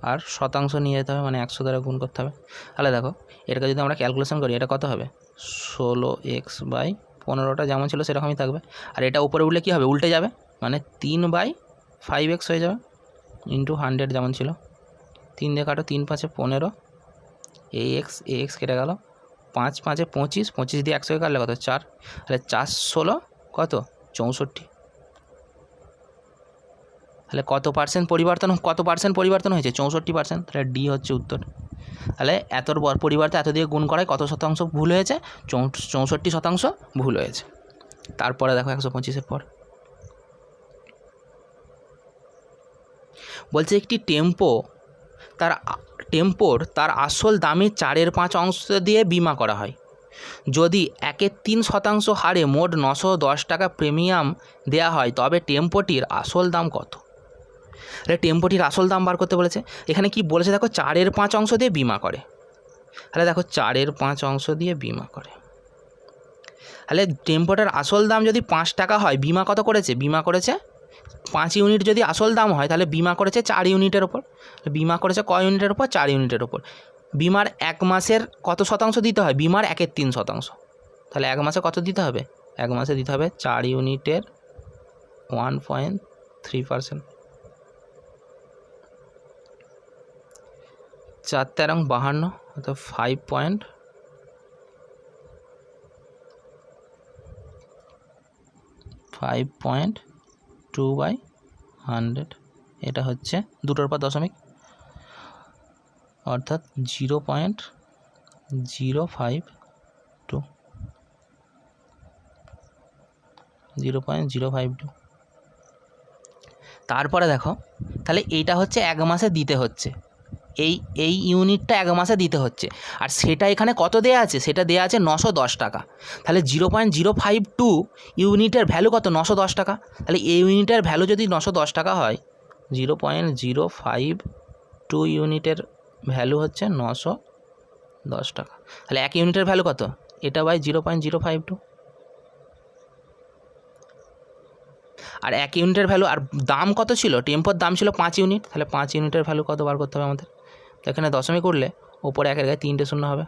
আর শতাংশ নিয়ে যেতে হবে, মানে 100 দ্বারা গুণ করতে হবে। তাহলে দেখো এটাকে যদি আমরা ক্যালকুলেশন করি, এটা কত হবে? 16x/15টা যেমন ছিল সেরকমই থাকবে, আর এটা উপরে উঠলে কী হবে? উল্টে যাবে, মানে 3/5x হয়ে যাবে, ইন্টু 100 যেমন ছিল। 3 দিয়ে কাটো, 3-5-এ 15, ax কেটে গেল, 5-5-এ 25, 25 দিয়ে 100 কাটলে কত? 4, তাহলে 4-16 কত? 64। তাহলে কত পার্সেন্ট পরিবর্তন হয়েছে? 64%। তাহলে ডি হচ্ছে উত্তর। তাহলে এতর পরিবর্তে এত দিয়ে গুণ করায় কত শতাংশ ভুল হয়েছে? 64% ভুল হয়েছে। তারপরে দেখো 125-এর পর বলছে একটি টেম্পোর তার আসল দামের 4-এর 5 অংশ দিয়ে বিমা করা হয়। যদি 1/3 হারে মোট 910 টাকা প্রিমিয়াম দেওয়া হয়, তবে টেম্পোটির আসল দাম কত? টেম্পোটির আসল দাম বার করতে বলেছে। এখানে কি বলেছে দেখো, 4-এর 5 অংশ দিয়ে বিমা করে। তাহলে দেখো 4-এর 5 অংশ দিয়ে বিমা করে, তাহলে টেম্পোটার আসল দাম যদি 5 টাকা হয়, বিমা কত করেছে? বিমা করেছে 5 ইউনিট। যদি আসল দাম হয় তাহলে বিমা করেছে 4 ইউনিটের ওপর। বিমা করেছে ক ইউনিটের ওপর? 4 ইউনিটের ওপর। বিমার 1 মাসের কত শতাংশ দিতে হয়? বিমার 1/3 তাহলে 1 মাসে কত দিতে হবে? 1 মাসে দিতে হবে 4 ইউনিটের 1.3%। 4-52, অর্থাৎ 5.2/100। এটা হচ্ছে 2-র পর দশমিক, অর্থাৎ 0.052। তারপরে দেখো তাহলে এইটা হচ্ছে 1 মাসে দিতে হচ্ছে, এই এই ইউনিটটা 1 মাসে দিতে হচ্ছে, আর সেটা এখানে কত দেওয়া আছে, সেটা দেওয়া আছে 910 টাকা। তাহলে 0.052 ইউনিটের ভ্যালু কত, 910 টাকা। তাহলে এই ইউনিটের ভ্যালু যদি 910 টাকা হয়, 0.052 ইউনিটের ভ্যালু হচ্ছে 910 টাকা। তাহলে 1 ইউনিটের ভ্যালু কত, এটা বাই 0.052। আর 1 ইউনিটের ভ্যালু, আর দাম কত ছিল, টেম্পোর দাম ছিল 5 ইউনিট। তাহলে 5 ইউনিটের ভ্যালু কত বার করতে হবে আমাদের। তো এখানে দশমিক করলে ওপরে 1-এর গায়ে 3টে শূন্য হবে।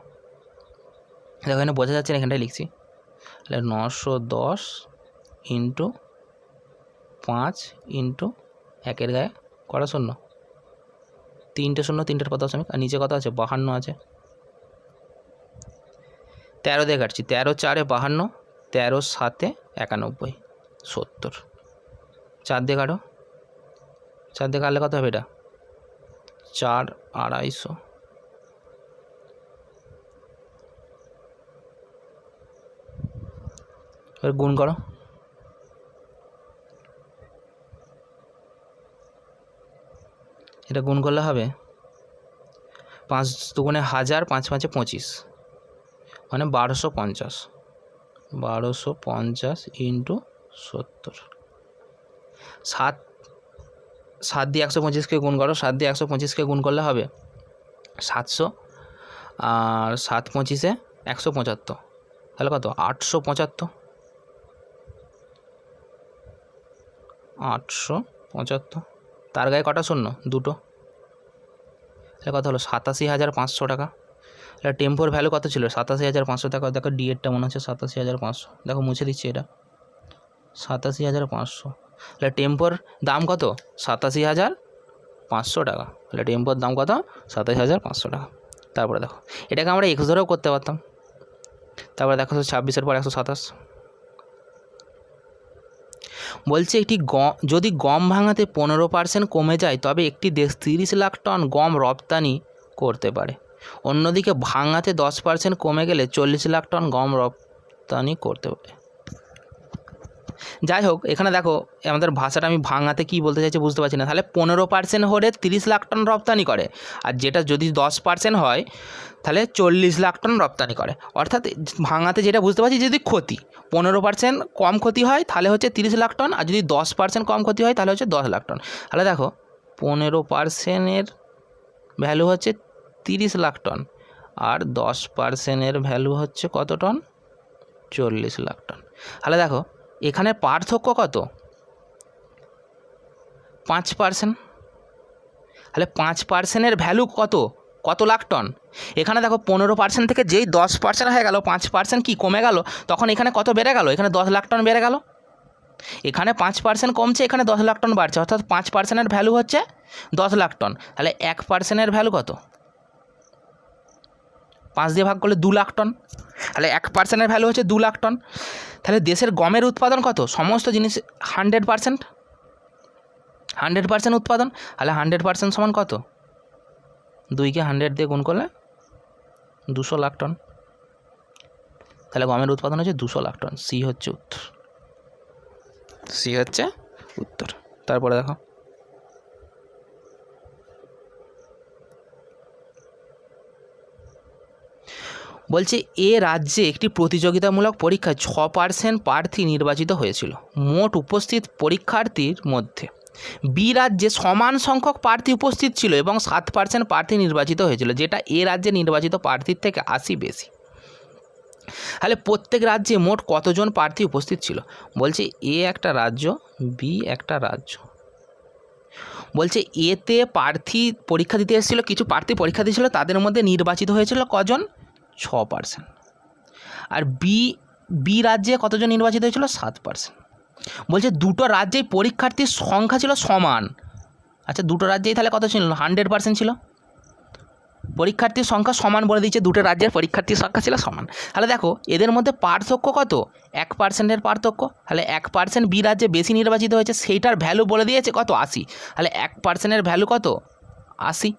দেখো এখানে বোঝা যাচ্ছে না, এখানটায় লিখছি। তাহলে 910 ইন্টু 5 ইন্টু 1-এর গায়ে কটা শূন্য, 3টে শূন্য, 3টের পর দশমিক, আর নিচে কত আছে, 52 আছে। 13 দিয়ে কাটছি, 13 4-এ 52, 13 7-এ 91, 70। 4 দিয়ে কাটো, 4 দিয়ে কাটলে কত হবে, এটা 4 250। এবার গুণ করো, এটা গুণ করলে হবে 5 দুগুণে 1000, 5 5-এ 25, মানে 1250। 1250 ইন্টু 70। 7 দিয়ে 125কে গুণ করো, 7 দিয়ে 125কে গুণ করলে হবে 700, আর 7 25-এ 175, তাহলে কত, 875। 875, তার গায়ে কটা শূন্য, 2টো। তাহলে কত হলো, 87,500 টাকা। তাহলে টেম্পোর ভ্যালু কত ছিল, 87,500 টাকা। দেখো ডিএডটা মনে হচ্ছে 87,500, দেখো মুছে দিচ্ছি, এটা 87,500। তাহলে টেম্পোর দাম কত, 87,500 টাকা। তাহলে টেম্পোর দাম কত, 87,500 টাকা। তারপরে দেখো এটাকে আমরা x ধরেও করতে পারতাম। তারপরে দেখো 26-এর পর 127। বলছে যদি গম ভাঙাতে 15% কমে যায়, তবে একটি দেশ 30 লাখ টন গম রপ্তানি করতে পারে। অন্যদিকে ভাঙাতে 10% কমে গেলে 40 লাখ টন গম রপ্তানি করতে পারে। যাই হোক, এখানে দেখো আমাদের ভাষাটা আমি ভাঙাতে কী বলতে চাইছি বুঝতে পারছি না। তাহলে 15% হলে 30 লাখ টন রপ্তানি করে, আর যেটা যদি 10% হয় তাহলে 40 লাখ টন রপ্তানি করে। অর্থাৎ ভাঙাতে যেটা বুঝতে পারছি, যদি ক্ষতি 15% কম ক্ষতি হয় তাহলে হচ্ছে 30 লাখ টন, আর যদি 10% কম ক্ষতি হয় তাহলে হচ্ছে 10 লাখ টন। তাহলে দেখো 15%-এর ভ্যালু হচ্ছে 30 লাখ টন, আর 10%-এর ভ্যালু হচ্ছে কত টন, 40 লাখ টন। তাহলে দেখো এখানে পার্থক্য কত, 5%। তাহলে 5%-এর ভ্যালু কত লাখ টন। এখানে দেখো 15% থেকে যেই 10% হয়ে গেল, 5% কি কমে গেল, তখন এখানে কত বেড়ে গেল, এখানে 10 লাখ টন বেড়ে গেল। এখানে 5% কমছে, এখানে 10 লাখ টন বাড়ছে, অর্থাৎ 5%-এর ভ্যালু হচ্ছে 10 লাখ টন। তাহলে 1%-এর ভ্যালু কত, 5 দিয়ে ভাগ করলে 2 লাখ টন। তাহলে 1%-এর ভ্যালু হচ্ছে 2 লাখ টন। তাহলে দেশের গমের উৎপাদন কত, সমস্ত জিনিস 100% উৎপাদন। তাহলে 100% সমান কত, 2কে 100 দিয়ে গুণ করলে 200 লাখ টন। তাহলে গমের উৎপাদন হচ্ছে 200 লাখ টন। সি হচ্ছে উত্তর। তারপরে দেখো বলছে এ রাজ্যে একটি প্রতিযোগিতামূলক পরীক্ষায় 6% প্রার্থী নির্বাচিত হয়েছিল। মোট উপস্থিত পরীক্ষার্থীর মধ্যে বি রাজ্যে সমান সংখ্যক প্রার্থী উপস্থিত ছিল এবং 7% প্রার্থী নির্বাচিত হয়েছিল, যেটা এ রাজ্যে নির্বাচিত প্রার্থীর থেকে 80 বেশি। তাহলে প্রত্যেক রাজ্যে মোট কতজন প্রার্থী উপস্থিত ছিল। বলছে এ একটা রাজ্য, বি একটা রাজ্য। বলছে এতে প্রার্থী পরীক্ষা দিতে এসেছিল, কিছু প্রার্থী পরীক্ষা দিয়েছিল, তাদের মধ্যে নির্বাচিত হয়েছিল কজন, 6%। আর বি রাজ্যে কতজন নির্বাচিত হয়েছিল, 7%। বলছে দুটো রাজ্যেই পরীক্ষার্থীর সংখ্যা ছিল সমান। আচ্ছা, দুটো রাজ্যেই তাহলে কত ছিল, 100% ছিল। পরীক্ষার্থীর সংখ্যা সমান বলে দিচ্ছে, দুটো রাজ্যের পরীক্ষার্থীর সংখ্যা ছিল সমান। তাহলে দেখো এদের মধ্যে পার্থক্য কত, 1%-এর পার্থক্য। তাহলে 1% বি রাজ্যে বেশি নির্বাচিত হয়েছে, সেইটার ভ্যালু বলে দিয়েছে কত, 80। তাহলে 1%-এর ভ্যালু কত, 80।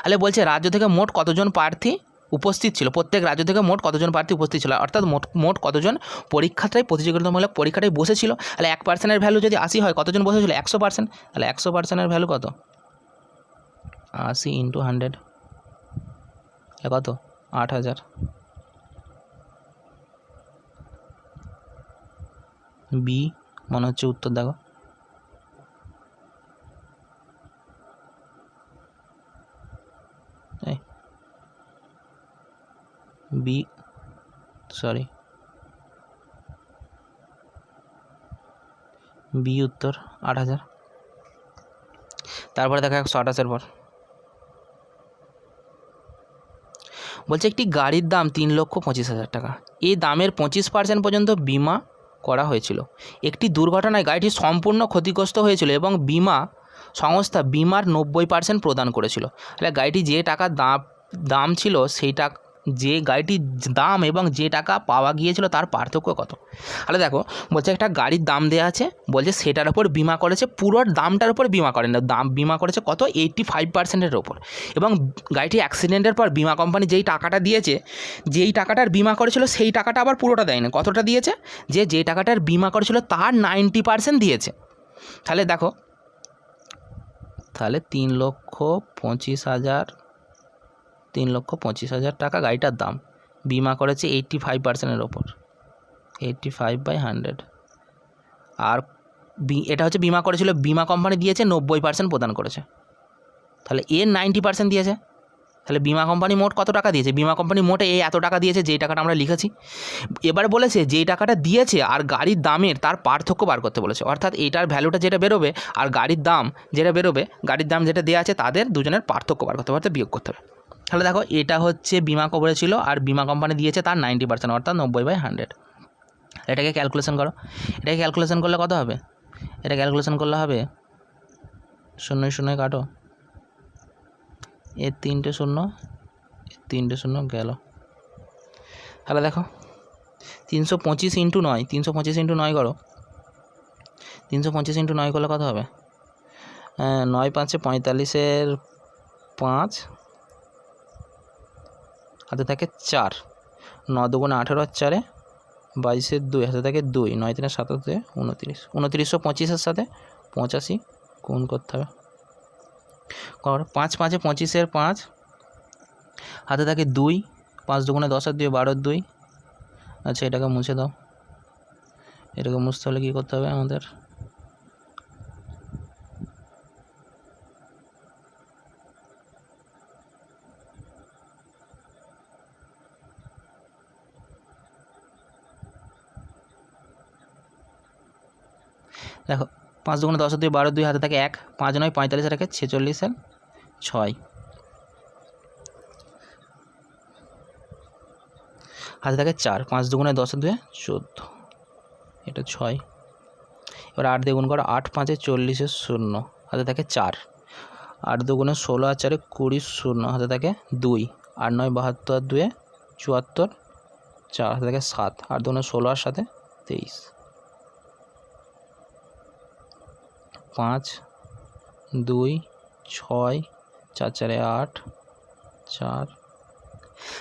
তাহলে বলছে রাজ্য থেকে মোট কতজন প্রার্থী উপস্থিত ছিল, প্রত্যেক রাজ্য থেকে মোট কতজন প্রার্থী উপস্থিত ছিল, অর্থাৎ মোট কতজন পরীক্ষাটাই প্রতিযোগিতামূলক পরীক্ষাটাই বসেছিল। তাহলে 1%-এর ভ্যালু যদি 80 হয়, কতজন বসেছিল, 100%। তাহলে 100%-এর ভ্যালু কত, 80 ইন্টু 100 কত? 8000। বি মনে হচ্ছে উত্তর, দেখো বি, সরি বি উত্তর 8000। তারপরে দেখো 128-এর পর বলছে একটি গাড়ির দাম 3,25,000 টাকা। এই দামের 25% পর্যন্ত বিমা করা হয়েছিল। একটি দুর্ঘটনায় গাড়িটি সম্পূর্ণ ক্ষতিগ্রস্ত হয়েছিল এবং বিমা সংস্থা বিমার 90% প্রদান করেছিল। তাহলে গাড়িটি যে টাকা দাম ছিল সেই টাকা, যে গাড়িটির দাম এবং যে টাকা পাওয়া গিয়েছিল তার পার্থক্য কত? তাহলে দেখো বলছে একটা গাড়ির দাম দেওয়া আছে, বলছে সেটার ওপর বিমা করেছে, পুরো দামটার উপর বিমা করেন না, দাম বিমা করেছে কত? 85%-এর ওপর। এবং গাড়িটি অ্যাক্সিডেন্টের পর বিমা কোম্পানি যেই টাকাটা দিয়েছে, যেই টাকাটার বিমা করেছিল সেই টাকাটা আবার পুরোটা দেয়নি। কতটা দিয়েছে? যে টাকাটার বিমা করেছিল তার 90% দিয়েছে। তাহলে দেখো, তাহলে 3,25,000 টাকা গাড়িটার দাম, বিমা করেছে 85%-এর ওপর, 85/100। আর এটা হচ্ছে বিমা করেছিল, বিমা কোম্পানি দিয়েছে 90% প্রদান করেছে, তাহলে এর 90% দিয়েছে। তাহলে বিমা কোম্পানি মোট কত টাকা দিয়েছে? বিমা কোম্পানি মোটে এই এত টাকা দিয়েছে, যেই টাকাটা আমরা লিখেছি। এবার বলেছে যেই টাকাটা দিয়েছে আর গাড়ির দামের তার পার্থক্য বার করতে বলেছে, অর্থাৎ এইটার ভ্যালুটা যেটা বেরোবে আর গাড়ির দাম যেটা বেরোবে, গাড়ির দাম যেটা দেওয়া আছে তাদের দুজনের পার্থক্য বার করতে হবে, অর্থাৎ বিয়োগ করতে হবে। তাহলে দেখো এটা হচ্ছে বিমা করেছিল আর বিমা কোম্পানি দিয়েছে তার 90%, অর্থাৎ 90/100। এটাকে ক্যালকুলেশন করো। এটাকে ক্যালকুলেশন করলে কত হবে? এটা ক্যালকুলেশন করলে হবে 0 কাটো, এর 3টে 0, 3টে 0 গেল। তাহলে দেখো 325 ইন্টু 9, 325 ইন্টু 9 করো, 325 ইন্টু 9 করলে কত হবে? 9 5 45-এর 5, হাতে থাকে 4, 9 2 18 আর 4 22-এর 2, হাতে থাকে 2, 9 3 7 2 29, 2925-এর সাথে 85 গুণ করতে হবে। 5 5 25-এর 5, হাতে থাকে 2, 5 2 10 আর 2 12 2। আচ্ছা এটাকে মুছে দাও। এটাকে মুছতে হলে কী করতে হবে আমাদের? দেখো 5 2 10 2 12 2, হাতে থাকে 1, 5 9 45 আর 1 46 আর 6, হাতে থাকে 4, 5 2 10 2 14, এটা 6। এবার 8 দিয়ে গুণ করো, 8 5 40 0, হাতে থাকে 4, 8 2 16 আর 4 20 0, হাতে থাকে 2, 8 9 72 আর 2 74, 4, হাতে থাকে 7, 8 2 16 আর 7 23, 5 2 6 4 4 8 4।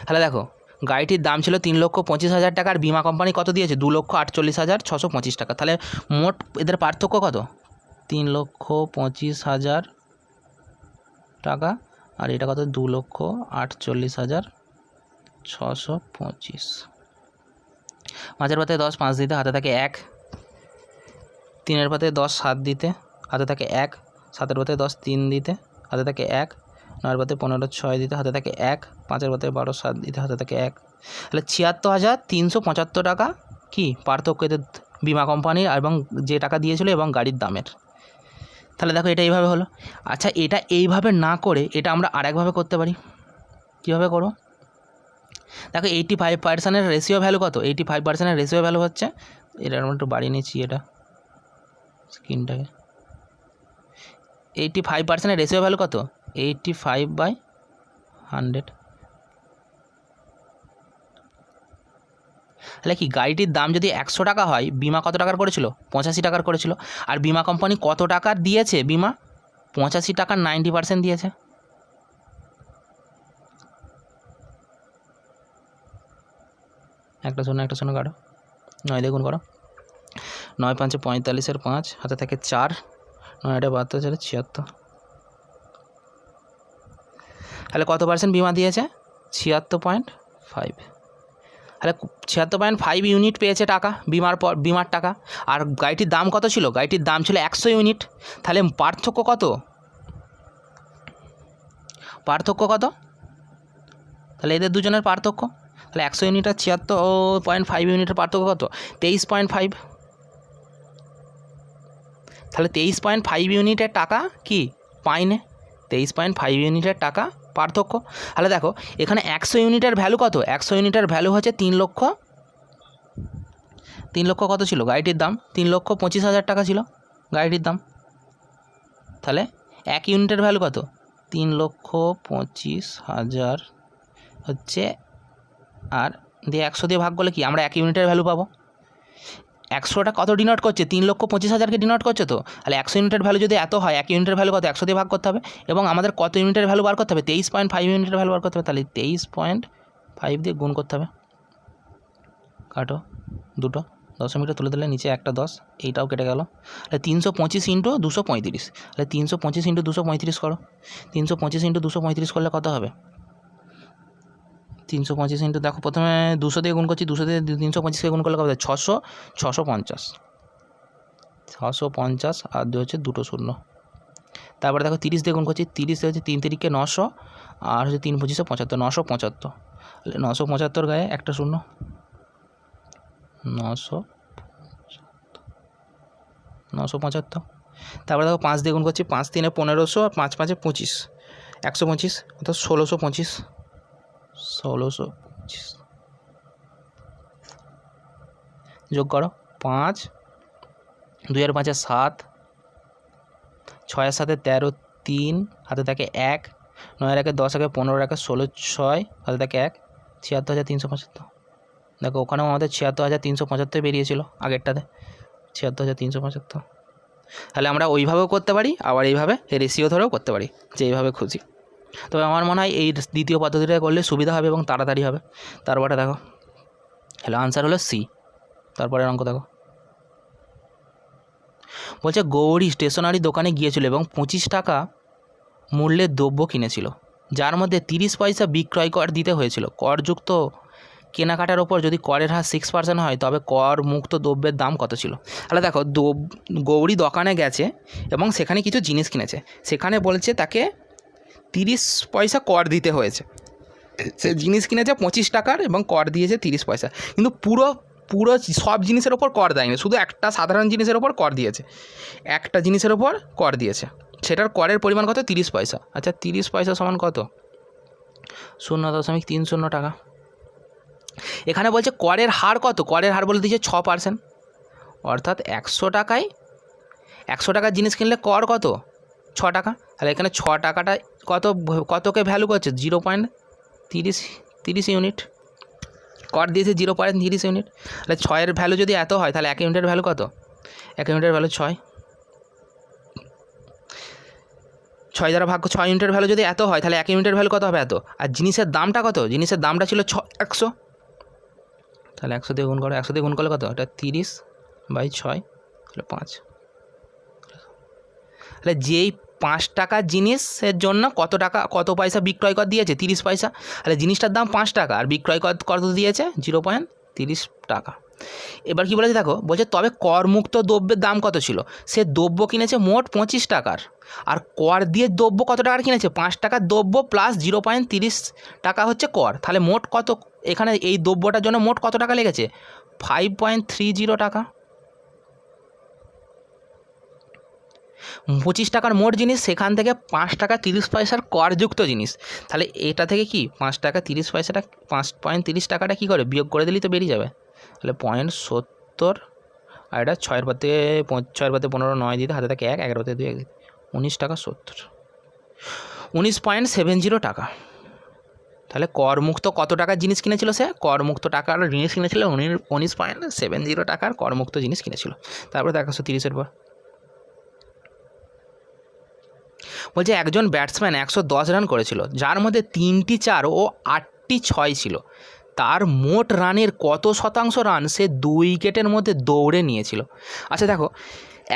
তাহলে দেখো গাড়িটির দাম ছিল 3,25,000 টাকা আর বিমা কোম্পানি কত দিয়েছে? 2,48,625 টাকা। তাহলে মোট এদের পার্থক্য কত? 3,25,000 টাকা আর এটা কত? 2,48,625। 5-এর পাতে 10 5 দিতে, হাতে থাকে 1, 3-এর পাতে 10 7 দিতে, হাতে থাকে 1, 7-এর পাতে 10 3 দিতে, হাতে থাকে 1, 9-এর পাতে 15 6 দিতে, হাতে থাকে 1, 5-এর পাতে 12 7 দিতে, হাতে থাকে 1। তাহলে 76,375 টাকা কি পার্থক্য এদের বিমা কোম্পানির এবং যে টাকা দিয়েছিল এবং গাড়ির দামের। তাহলে দেখো এটা এইভাবে হলো। আচ্ছা এটা এইভাবে না করে এটা আমরা আরেকভাবে করতে পারি। কীভাবে করো? দেখো 85%-এর রেশিও ভ্যালু কত? 85%-এর রেশিও ভ্যালু হচ্ছে, এটা আমরা একটু বাড়িয়ে নিচ্ছি এটা স্ক্রিনটাকে। 85%-এর রেশিও ভ্যালু কত? 85/100। তাহলে কি গাড়িটির দাম যদি 100 টাকা হয়, বিমা কত টাকার করেছিল? 85 টাকার করেছিল। আর বিমা কোম্পানি কত টাকার দিয়েছে বিমা? 85 টাকার 90% দিয়েছে। একটা শূন্য কাটো, 9 দিয়ে গুণ করো, 9 5 45-এর 5, হাতে থাকে 4, 9 8 72 76, তাহলে কত পার্সেন্ট বিমা দিয়েছে? 76.5। তাহলে 76.5 ইউনিট পেয়েছে টাকা বিমার টাকা। আর গাড়িটির দাম কত ছিল? গাড়িটির দাম ছিল 100 ইউনিট। তাহলে পার্থক্য কত? তাহলে এদের দুজনের পার্থক্য, তাহলে 100 ইউনিট আর 76.5 ইউনিটের পার্থক্য কত? 23.5। তাহলে 23.5 ইউনিটের টাকা কি পাইনে? 23.5 ইউনিটের টাকা পার্থক্য। তাহলে দেখো এখানে 100 ইউনিটের ভ্যালু কত? 100 ইউনিটের ভ্যালু হচ্ছে 3 লক্ষ কত ছিল গাড়িটির দাম? 3,25,000 টাকা ছিল গাড়িটির দাম। তাহলে 1 ইউনিটের ভ্যালু কত? 3,25,000 হচ্ছে, আর দিয়ে 100 দিয়ে ভাগ করলে কি আমরা 1 ইউনিটের ভ্যালু পাবো। 100টা কত ডিনোট করছে? 3,25,000কে ডিনোট করছে তো। তাহলে 100 ইউনিটের ভ্যালু যদি এত হয়, 1 ইউনিটের ভ্যালু কত? 100 দিয়ে ভাগ করতে হবে, এবং আমাদের কত ইউনিটের ভ্যালু বার করতে হবে? 23.5 ইউনিটের ভ্যালু বার করতে হবে। তাহলে 23.5 দিয়ে গুণ করতে হবে। কাটো, দুটো দশমিকটা তুলে দিলে নিচে একটা 10, এইটাও কেটে গেল। তাহলে 325 ইন্টু 235। তাহলে 325 ইন্টু 235 করো। 325 ইন্টু 235 করলে কত হবে? 325 ইন্টু, দেখো প্রথমে 200 দিয়ে গুণ করছি, 200 দিয়ে 325কে গুণ করলে কত? 650 আর 2 হচ্ছে 2 শূন্য। তারপরে দেখো 30 দিয়ে গুণ করছি, 30 হচ্ছে 3 তিরিকে 900, আর হচ্ছে 3 25 75, 975। তাহলে 975 গায়ে একটা শূন্য, 975। তারপরে দেখো 5 দিয়ে গুণ করছি, 5 3 1500, আর 5 5 25, 125, অর্থাৎ 1625। যোগ করো, 5 2 আর 5 7, 6 আর 7 13, 3 হাতে থাকে 1, 9 আর 1 10, 15 আর 1 16, 6 হাতে থাকে 1, 76,375। দেখো ওখানেও আমাদের 76,375 বেরিয়েছিল আগেরটাতে, 76,375। তাহলে আমরা ওইভাবেও করতে পারি, আবার এইভাবে রেশিও ধরেও করতে পারি, যে এইভাবে খুঁজি। তবে আমার মনে হয় এই দ্বিতীয় পদ্ধতিটা করলে সুবিধা হবে এবং তাড়াতাড়ি হবে। তারপরে দেখো, হ্যালো, আনসার হলো সি। তারপরে অঙ্ক দেখো, বলছে গৌরী স্টেশনারি দোকানে গিয়েছিল এবং 25 টাকা মূল্যের দ্রব্য কিনেছিল, যার মধ্যে 30 পয়সা বিক্রয় কর দিতে হয়েছিল। করযুক্ত কেনাকাটার ওপর যদি করের হার 6% হয়, তবে কর মুক্ত দ্রব্যের দাম কত ছিল? তাহলে দেখো, গৌরী দোকানে গেছে এবং সেখানে কিছু জিনিস কিনেছে, সেখানে বলছে তাকে 30 পয়সা কর দিতে হয়েছে। সে জিনিস কিনেছে 25 টাকার এবং কর দিয়েছে 30 পয়সা, কিন্তু পুরো সব জিনিসের ওপর কর দেয়নি, শুধু একটা সাধারণ জিনিসের ওপর কর দিয়েছে। একটা জিনিসের ওপর কর দিয়েছে, সেটার করের পরিমাণ কত? 30 পয়সা। আচ্ছা, 30 পয়সা সমান কত? 0.30 টাকা। এখানে বলছে করের হার কত? করের হার বলে দিয়েছে 6%, অর্থাৎ 100 টাকার জিনিস কিনলে কর কত? 6 টাকা। তাহলে এখানে 6 টাকাটা কতকে ভ্যালু করছে? 0.30 ইউনিট। কর দিয়েছে 0.30 ইউনিট। তাহলে 6-এর ভ্যালু যদি এত হয়, তাহলে 1 ইউনিটের ভ্যালু কত? 1 ইউনিটের ভ্যালু 6। 6 দ্বারা ভাগ 6 ইউনিটের ভ্যালু যদি এত হয়, তাহলে 1 ইউনিটের ভ্যালু কত হবে? এত। আর জিনিসের দামটা কত? জিনিসের দামটা ছিল 100। তাহলে 100 দিয়ে গুণ করো, 100 দিয়ে গুণ করলে কত? এটা 30/6, তাহলে 5। তাহলে যেই 5 টাকার জিনিসের জন্য কত পয়সা বিক্রয় কর দিয়েছে? 30 পয়সা। তাহলে জিনিসটার দাম 5 টাকা, আর বিক্রয় কর কত দিয়েছে? 0.30 টাকা। এবার কি বলেছে দেখো, বলছে তবে করমুক্ত দ্রব্যের দাম কত ছিল? সে দ্রব্য কিনেছে মোট 25 টাকার, আর কর দিয়ে দ্রব্য কত টাকার কিনেছে? 5 টাকার দ্রব্য প্লাস 0.30 টাকা হচ্ছে কর। তাহলে মোট কত, এখানে এই দ্রব্যটার জন্য মোট কত টাকা লেগেছে? 5.30 টাকা। 25 টাকার মোট জিনিস, সেখান থেকে 5 টাকা 30 পয়সার করযুক্ত জিনিস। তাহলে এটা থেকে কি 5 টাকা 30 পয়সাটা, 5.30 টাকাটা কী করে বিয়োগ করে দিলেই তো বেরিয়ে যাবে। তাহলে 0.70, আর এটা 6-এর পর থেকে 15 9 দিতে হাতে থাকে 1, 11 পর থেকে 2 1 দিতে 19 টাকা 70, 19.70 টাকা। তাহলে করমুক্ত কত টাকার জিনিস কিনেছিল সে? করমুক্ত টাকার জিনিস কিনেছিল 19.70 টাকার করমুক্ত জিনিস কিনেছিল। তারপরে 130-এর পর বলছে একজন ব্যাটসম্যান 110 রান করেছিল, যার মধ্যে 3টি 4 ও 8টি 6 ছিল। তার মোট রানের কত শতাংশ রান সে 2 উইকেটের মধ্যে দৌড়ে নিয়েছিল। আচ্ছা দেখো,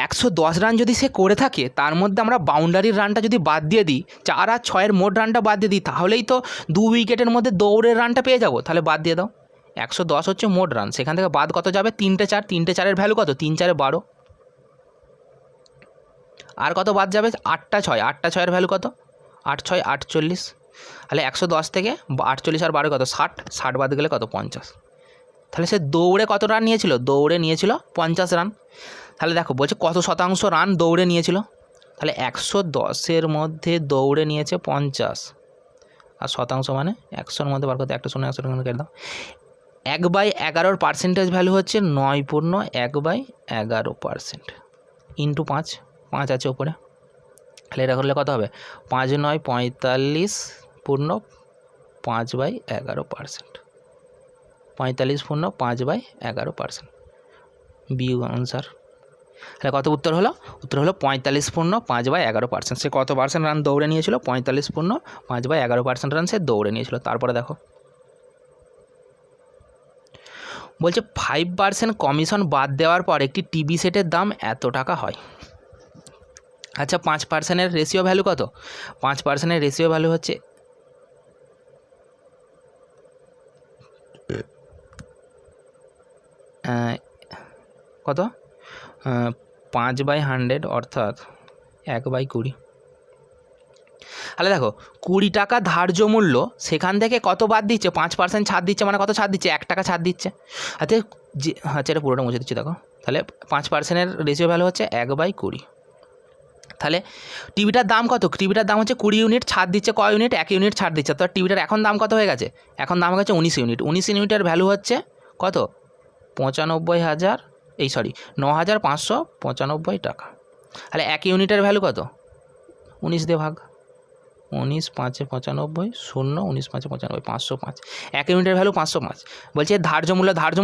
110 রান যদি সে করে থাকে, তার মধ্যে আমরা বাউন্ডারির রানটা যদি বাদ দিয়ে দিই, 4 আর 6-এর মোট রানটা বাদ দিয়ে দিই, তাহলেই তো 2 উইকেটের মধ্যে দৌড়ের রানটা পেয়ে যাবো। তাহলে বাদ দিয়ে দাও, 110 হচ্ছে মোট রান, সেখান থেকে বাদ কত যাবে? 3টে 4, 3টে 4-এর ভ্যালু কত? 3 4 12। আর কত বাদ যাবে? 8টা 6, 8টা 6-এর ভ্যালু কত? 8 6 48। তাহলে 110 থেকে 48 আর 12 কত? 60, 60 বাদ গেলে কত? 50। তাহলে সে দৌড়ে কত রান নিয়েছিল? দৌড়ে নিয়েছিল 50 রান। তাহলে দেখো বলছে কত শতাংশ রান দৌড়ে নিয়েছিল, তাহলে 110-এর মধ্যে দৌড়ে নিয়েছে 50, আর শতাংশ মানে 100-এর মধ্যে বার করতে 1 শূন্য 100 কেটে দাও। 1/11 পার্সেন্টেজ ভ্যালু হচ্ছে 9.1/11% ইন্টু 5, 5 আছে ওপরে। তাহলে এটা করলে কত হবে? 5 9 45.5/11%, 45.5/11%, বি আনসার। তাহলে কত উত্তর হলো? উত্তর হলো 45.5/11%। সে কত পার্সেন্ট রান দৌড়ে নিয়েছিল? 45.5/11% রান সে দৌড়ে নিয়েছিল। তারপরে দেখো বলছে 5% কমিশন বাদ দেওয়ার পর একটি টিভি সেটের দাম এত টাকা হয়। আচ্ছা 5%-এর রেশিও ভ্যালু কত? 5%-এর রেশিও ভ্যালু হচ্ছে কত? 5/100 অর্থাৎ 1/20। তাহলে দেখো 20 টাকা ধার্য মূল্য, সেখান থেকে কত বাদ দিচ্ছে? 5% ছাড় দিচ্ছে, মানে কত ছাড় দিচ্ছে? 1 টাকা ছাড় দিচ্ছে। আচ্ছা এটা পুরোটা মুছে দিচ্ছি। দেখো তাহলে 5%-এর রেশিও ভ্যালু হচ্ছে 1/20। তাহলে টিভিটার দাম কত? টিভিটার দাম হচ্ছে 20 ইউনিট, ছাড় দিচ্ছে কয় ইউনিট? 1 ইউনিট ছাড় দিচ্ছে। তো টিভিটার এখন দাম কত হয়ে গেছে? এখন দাম হয়ে গেছে 19 ইউনিট। 19 ইউনিটের ভ্যালু হচ্ছে কত? 9,595 টাকা। তাহলে 1 ইউনিটের ভ্যালু কত? 19 দিয়ে ভাগ, 19 5 95, 0 19 5 95, 505। 1 ইউনিটের ভ্যালু 505। বলছে ধার্য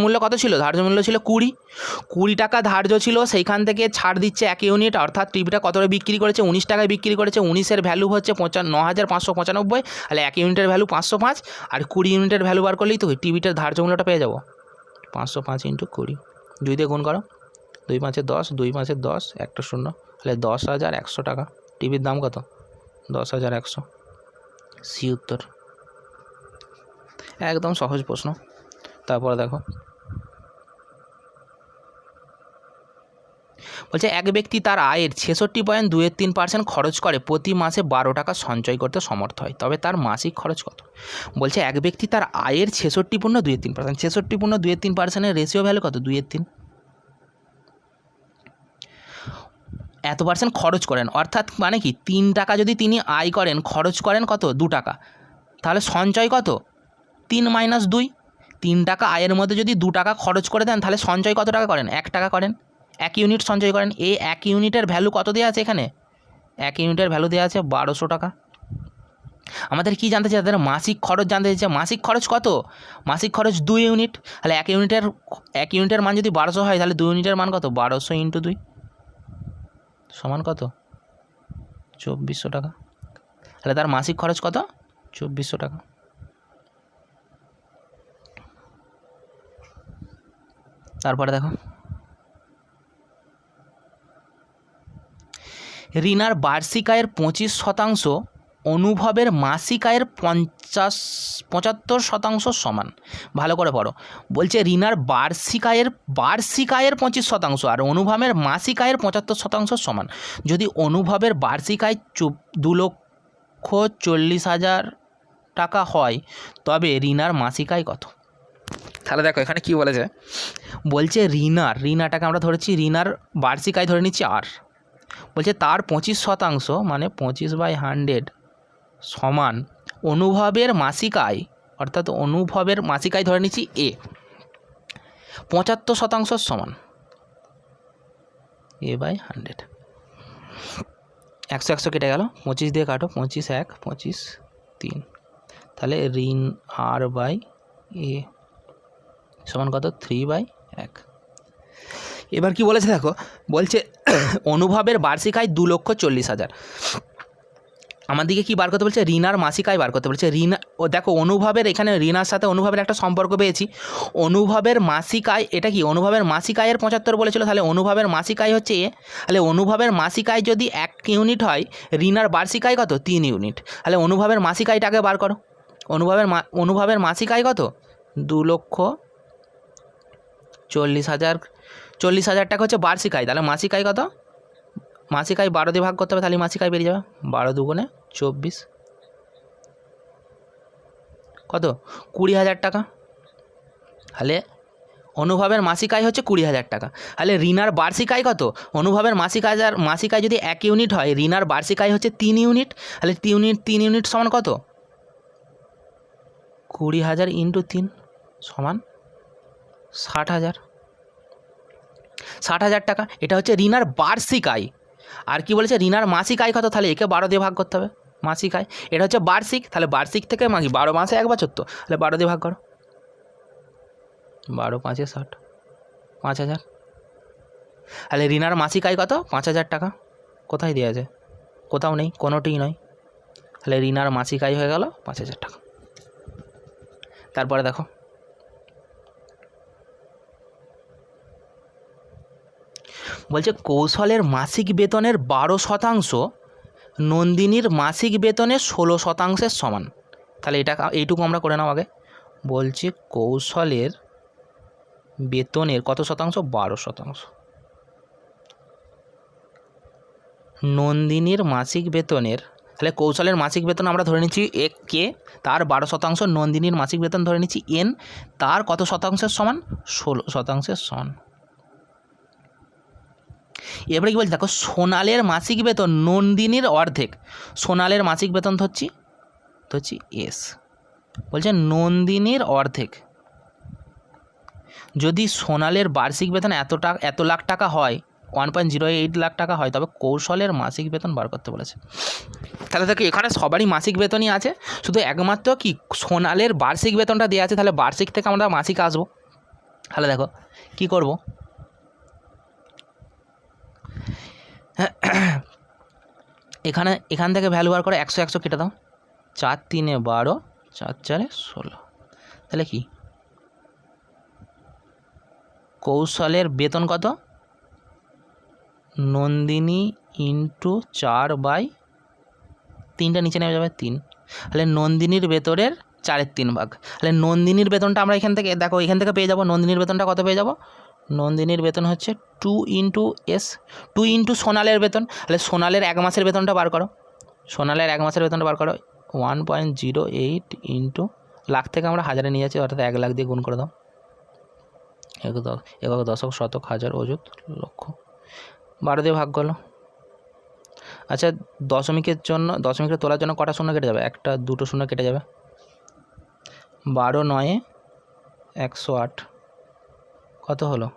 মূল্য কত ছিল? ধার্য মূল্য ছিল 20 টাকা ধার্য ছিল, সেইখান থেকে ছাড় দিচ্ছে 1 ইউনিট, অর্থাৎ টিভিটা কত বিক্রি করেছে? 19 টাকায় বিক্রি করেছে। 19-এর ভ্যালু হচ্ছে 9,595, তাহলে 1 ইউনিটের ভ্যালু 505, আর 20 ইউনিটের ভ্যালু বার করলেই তো টিভিটার ধার্য মূল্যটা পেয়ে যাবো। 505 × 20, 2 দিয়ে গুণ করো, 2 5 10, 2 5 10, একটা শূন্য, তাহলে 10,100 টাকা। টিভির দাম কত? 10,100। সি উত্তর। একদম সহজ প্রশ্ন। তারপরে দেখো বলছে এক ব্যক্তি তার আয়ের 66.23% খরচ করে প্রতি মাসে 12 টাকা সঞ্চয় করতে সমর্থ হয়, তবে তার মাসিক খরচ কত? বলছে এক ব্যক্তি তার আয়ের 66.23%, 66.23%-এর রেশিও ভ্যালু কত? 2/3। এত পার্সেন্ট খরচ করেন, অর্থাৎ মানে কি 3 টাকা যদি তিনি আয় করেন, খরচ করেন কত? 2 টাকা। তাহলে সঞ্চয় কত? 3 - 2। 3 টাকা আয়ের মধ্যে যদি 2 টাকা খরচ করে দেন, তাহলে সঞ্চয় কত টাকা করেন? 1 টাকা করেন। 1 ইউনিট সঞ্চয় করেন। এই 1 ইউনিটের ভ্যালু কত দেওয়া আছে এখানে? 1 ইউনিটের ভ্যালু দেওয়া আছে 1200 টাকা। আমাদের কি জানতে চাই? তাদের মাসিক খরচ জানতে চাইছে। মাসিক খরচ কত? মাসিক খরচ 2 ইউনিট। তাহলে 1 ইউনিটের মান যদি 1200 হয়, তাহলে 2 ইউনিটের মান কত? 1200 × 2 সমান কত? 2400 টাকা। তাহলে তার মাসিক খরচ কত? 2400 টাকা। তারপরে দেখো রিনার বার্ষিক আয়ের 25% অনুভবের মাসিক আয়ের 75% সমান। ভালো করে পড়ো। বলছে রিনার বার্ষিক আয়ের 25% আর অনুভবের মাসিক আয়ের 75% সমান। যদি অনুভবের বার্ষিক আয় 2,40,000 টাকা হয়, তবে রিনার মাসিক আয় কত? তাহলে দেখো এখানে কি বলেছে। বলছে রিনাটাকে আমরা ধরেছি, রিনার বার্ষিক আয় ধরে নিচ্ছি আর। বলছে তার 25% মানে 25/100 সমান অনুভবের মাসিক আয়, অর্থাৎ অনুভবের মাসিক আয় ধরে নিচ্ছি এ 75% সমান A/100। 100 কেটে গেল, 25 দিয়ে কাটো, 25 1 25 3, তাহলে ঋণ R/A সমান কত? 3/1। এবার কি বলেছে দেখো, বলছে অনুভবের বার্ষিক আয় 2,40,000। আমাদেরকে কি বার করতে বলছে, রিনার মাসিক আয় বার করতে বলছে। রিনা ও দেখো অনুভবের, এখানে রিনার সাথে অনুভবের একটা সম্পর্ক পেয়েছি। অনুভবের মাসিক আয়, এটা কি অনুভবের মাসিক আয়ের 75 বলেছিল, তাহলে অনুভবের মাসিক আয় হচ্ছে এ। তাহলে অনুভবের মাসিক আয় যদি 1 ইউনিট হয়, রিনার বার্ষিক আয় কত, 3 ইউনিট। তাহলে অনুভবের মাসিক আয়টাকে বার করো। অনুভবের মাসিক আয় কত, 2,40,000। 40,000 টাকা হচ্ছে বার্ষিক আয়। তাহলে মাসিক আয় কত, মাসিক আয় 12 দিয়ে ভাগ করতে হবে, তাহলে মাসিক আয় বেরিয়ে যাবে 12 দুগুণে 24, কত, 20,000 টাকা। তাহলে অনুভবের মাসিক আয় হচ্ছে 20,000 টাকা। তাহলে রিনার বার্ষিক আয় কত, অনুভবের মাসিক আয় যদি 1 ইউনিট হয়, রিনার বার্ষিক আয় হচ্ছে 3 ইউনিট। তাহলে 3 ইউনিট সমান কত, 20,000 ইন্টু 3 সমান 60,000। 60,000 টাকা, এটা হচ্ছে রিনার বার্ষিক আয়। আর কি বলেছে, রিনার মাসিক আয় কত, তাহলে একে 12 দিয়ে ভাগ করতে হবে, মাসিক আয়। এটা হচ্ছে বার্ষিক, তাহলে বার্ষিক থেকে 12 মাসে 1 বছর, তো তাহলে 12 দিয়ে ভাগ করো, 12 5 60, 5,000। তাহলে রিনার মাসিক আয় কত, 5,000 টাকা। কোথায় দেওয়া আছে, কোথাও নেই, কোনোটিই নয়। তাহলে রিনার মাসিক আয় হয়ে গেল 5,000 টাকা। তারপরে দেখো, বলছে কৌশলের মাসিক বেতনের 12% নন্দিনীর মাসিক বেতনের 16% সমান। তাহলে এইটুকু আমরা করে নাও আগে। বলছি কৌশলের বেতনের কত শতাংশ, 12%। নন্দিনীর মাসিক বেতনের, তাহলে কৌশলের মাসিক বেতন আমরা ধরে নিচ্ছি কে, তার 12%, নন্দিনীর মাসিক বেতন ধরে নিচ্ছি এন, তার কত শতাংশের সমান, 16% সমান। এবারে কি বলছি দেখো, সোনালের মাসিক বেতন নন্দিনীর অর্ধেক। সোনালের মাসিক বেতন ধরছি এস, বলছে নন্দিনীর অর্ধেক। যদি সোনালের বার্ষিক বেতন এত লাখ টাকা হয়, 1.08 লাখ টাকা হয়, তবে কৌশলের মাসিক বেতন বার করতে বলেছে। তাহলে দেখো এখানে সবারই মাসিক বেতনই আছে, শুধু একমাত্র কি সোনালের বার্ষিক বেতনটা দেওয়া আছে। তাহলে বার্ষিক থেকে আমরা মাসিক আসবো। তাহলে দেখো কি করব, এখান থেকে ভ্যালু বার করে 100 কেটে দাও, 4 3 12, 4 4 16। তাহলে কি কৌশলের বেতন কত, নন্দিনী ইন্টু 4/3টা নিচে নেমে যাবে 3। তাহলে নন্দিনীর বেতনের 4/3 ভাগ। তাহলে নন্দিনীর বেতনটা আমরা এখান থেকে দেখো, এখান থেকে পেয়ে যাবো। নন্দিনীর বেতনটা কত পেয়ে যাবো, নন্দিনীর বেতন হচ্ছে 2 ইন্টু এস, 2 ইন্টু সোনালের বেতন। তাহলে সোনালের 1 মাসের বেতনটা বার করো, সোনালের 1 মাসের বেতনটা বার করো, 1.08 ইন্টু লাখ থেকে আমরা হাজারে নিয়ে যাচ্ছি, অর্থাৎ 1 লাখ দিয়ে গুণ করে দাও। একক দশক শতক হাজার অযুত লক্ষ, 12 দিয়ে ভাগ করলো। আচ্ছা, দশমিকের তোলার জন্য কটা শূন্য কেটে যাবে, 1 2 শূন্য কেটে যাবে। 12 9 108, কত হলো,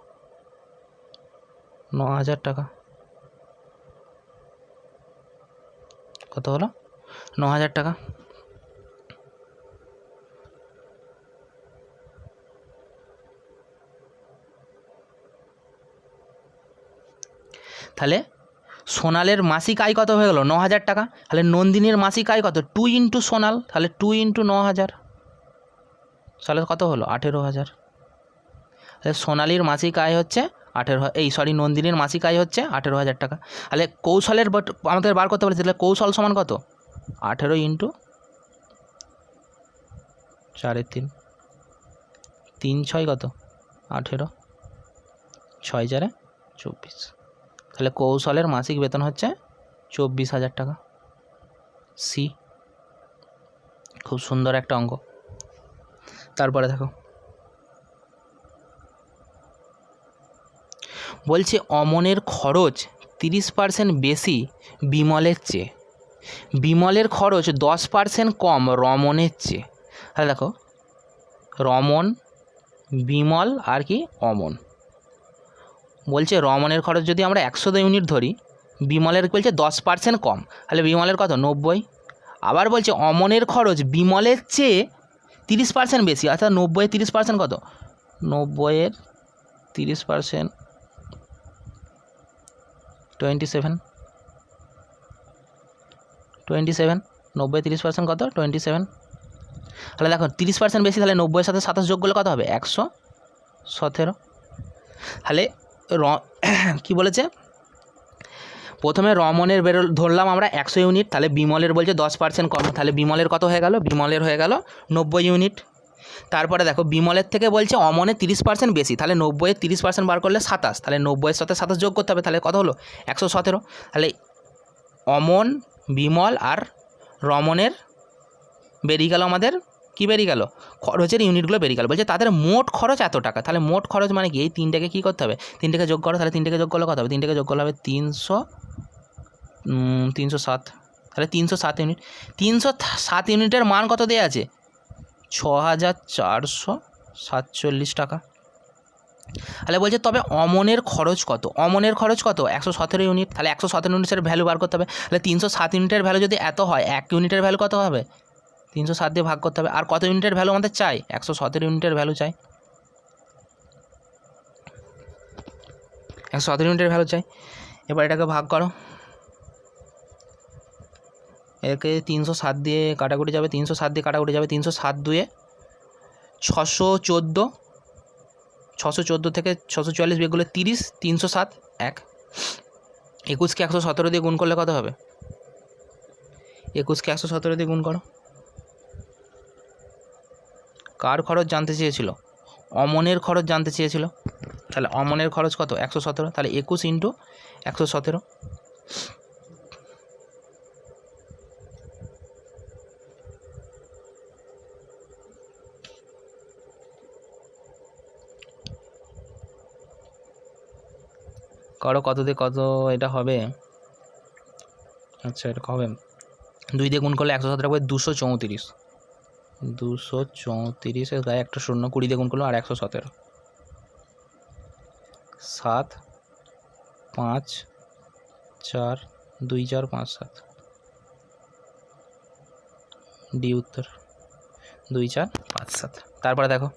9,000 টাকা। কত হলো, 9,000 টাকা। তাহলে সোনালের মাসিক আয় কত হয়ে গেল, 9,000 টাকা। তাহলে নন্দিনীর মাসিক আয় কত, 2 ইন্টু সোনাল, তাহলে 2 ইন্টু 9,000, তাহলে কত হলো, 18,000। তাহলে সোনালির মাসিক আয় হচ্ছে নন্দিনীর মাসিক আয় হচ্ছে 18,000 টাকা। তাহলে কৌশলের আমাদের বার করতে বলেছে, তাহলে কৌশল সমান কত, 18 ইন্টু 4/3, 3 6 কত, 18, 6 4 24। তাহলে কৌশলের মাসিক বেতন হচ্ছে 24,000 টাকা। সি, খুব সুন্দর একটা অঙ্ক। তারপরে দেখো, বলছে অমনের খরচ 30% বেশি বিমলের চেয়ে, বিমলের খরচ 10% কম রমনের চেয়ে। তাহলে দেখো, রমন, বিমল আর কি অমন। বলছে রমনের খরচ যদি আমরা 100 ইউনিট ধরি, বিমলের বলছে 10% কম, তাহলে বিমলের কত, 90। আবার বলছে অমনের খরচ বিমলের চেয়ে 30% বেশি, অর্থাৎ 90 30% কত, 90 30% 27, 27, 90 30% কত 27। তাহলে দেখো 30% বেশি, তাহলে 90-এর সাথে 27 যোগ করলে কত হবে 117। তাহলে কী বলেছে, প্রথমে রমনের ধরলাম আমরা 100 ইউনিট, তাহলে বিমলের বলছে 10% কম, তাহলে বিমলের কত হয়ে গেল, বিমলের হয়ে গেল 90 ইউনিট। তারপরে দেখো বিমলের থেকে বলছে অমনের 30% বেশি, তাহলে 90-এর 30% বার করলে 27, তাহলে 90-এর সাথে 27 যোগ করতে হবে, তাহলে কত হলো 117। তাহলে অমন, বিমল আর রমনের বেরিয়ে গেল আমাদের, কি বেরিয়ে গেল, খরচের ইউনিটগুলো বেরিয়ে গেল। বলছে তাদের মোট খরচ এত টাকা, তাহলে মোট খরচ মানে কি, এই তিনটাকে কী করতে হবে, তিনটাকে যোগ করো, তাহলে তিনটাকে যোগ করলে কত হবে, তিনটাকে যোগ করলে হবে 307, তাহলে 307 ইউনিট। 307 ইউনিটের মান কত দেওয়া আছে, 6447 টাকা। তাহলে বলছে তবে অমনের খরচ কত, অমনের খরচ কত 117 ইউনিট, তাহলে 117 ইউনিটের ভ্যালু বার করতে হবে। তাহলে 307 ইউনিটের ভ্যালু যদি এত হয়, 1 ইউনিটের ভ্যালু কত হবে 307 দিয়ে ভাগ করতে হবে। আর কত ইউনিটের ভ্যালু আমাদের চাই, 117 ইউনিটের ভ্যালু চাই, 117 ইউনিটের ভ্যালু চাই। এবার এটাকে ভাগ করো, একে 307 দিয়ে কাটাকুটি যাবে, 307 দিয়ে কাটাকুটি যাবে, 307 2 614, 614 থেকে 644 বিয়োগ করলে 30, 307 1। 21কে 117 দিয়ে গুণ করলে কত হবে, 21কে 117 দিয়ে গুণ করো। কার খরচ জানতে চেয়েছিল, অমনের খরচ জানতে চেয়েছিল, তাহলে অমনের খরচ কত 117, তাহলে 21 ইন্টু 117। করো কত দিয়ে কত এটা হবে, আচ্ছা এটা হবে 2 দিয়ে গুণ করলে 117 হবে 234, 234-এর গায়ে একটা শূন্য, 20 দিয়ে গুণ করলো আর 117, 7 5 4 2 4 5 7, ডি উত্তর 2 4 5 7। তারপরে দেখো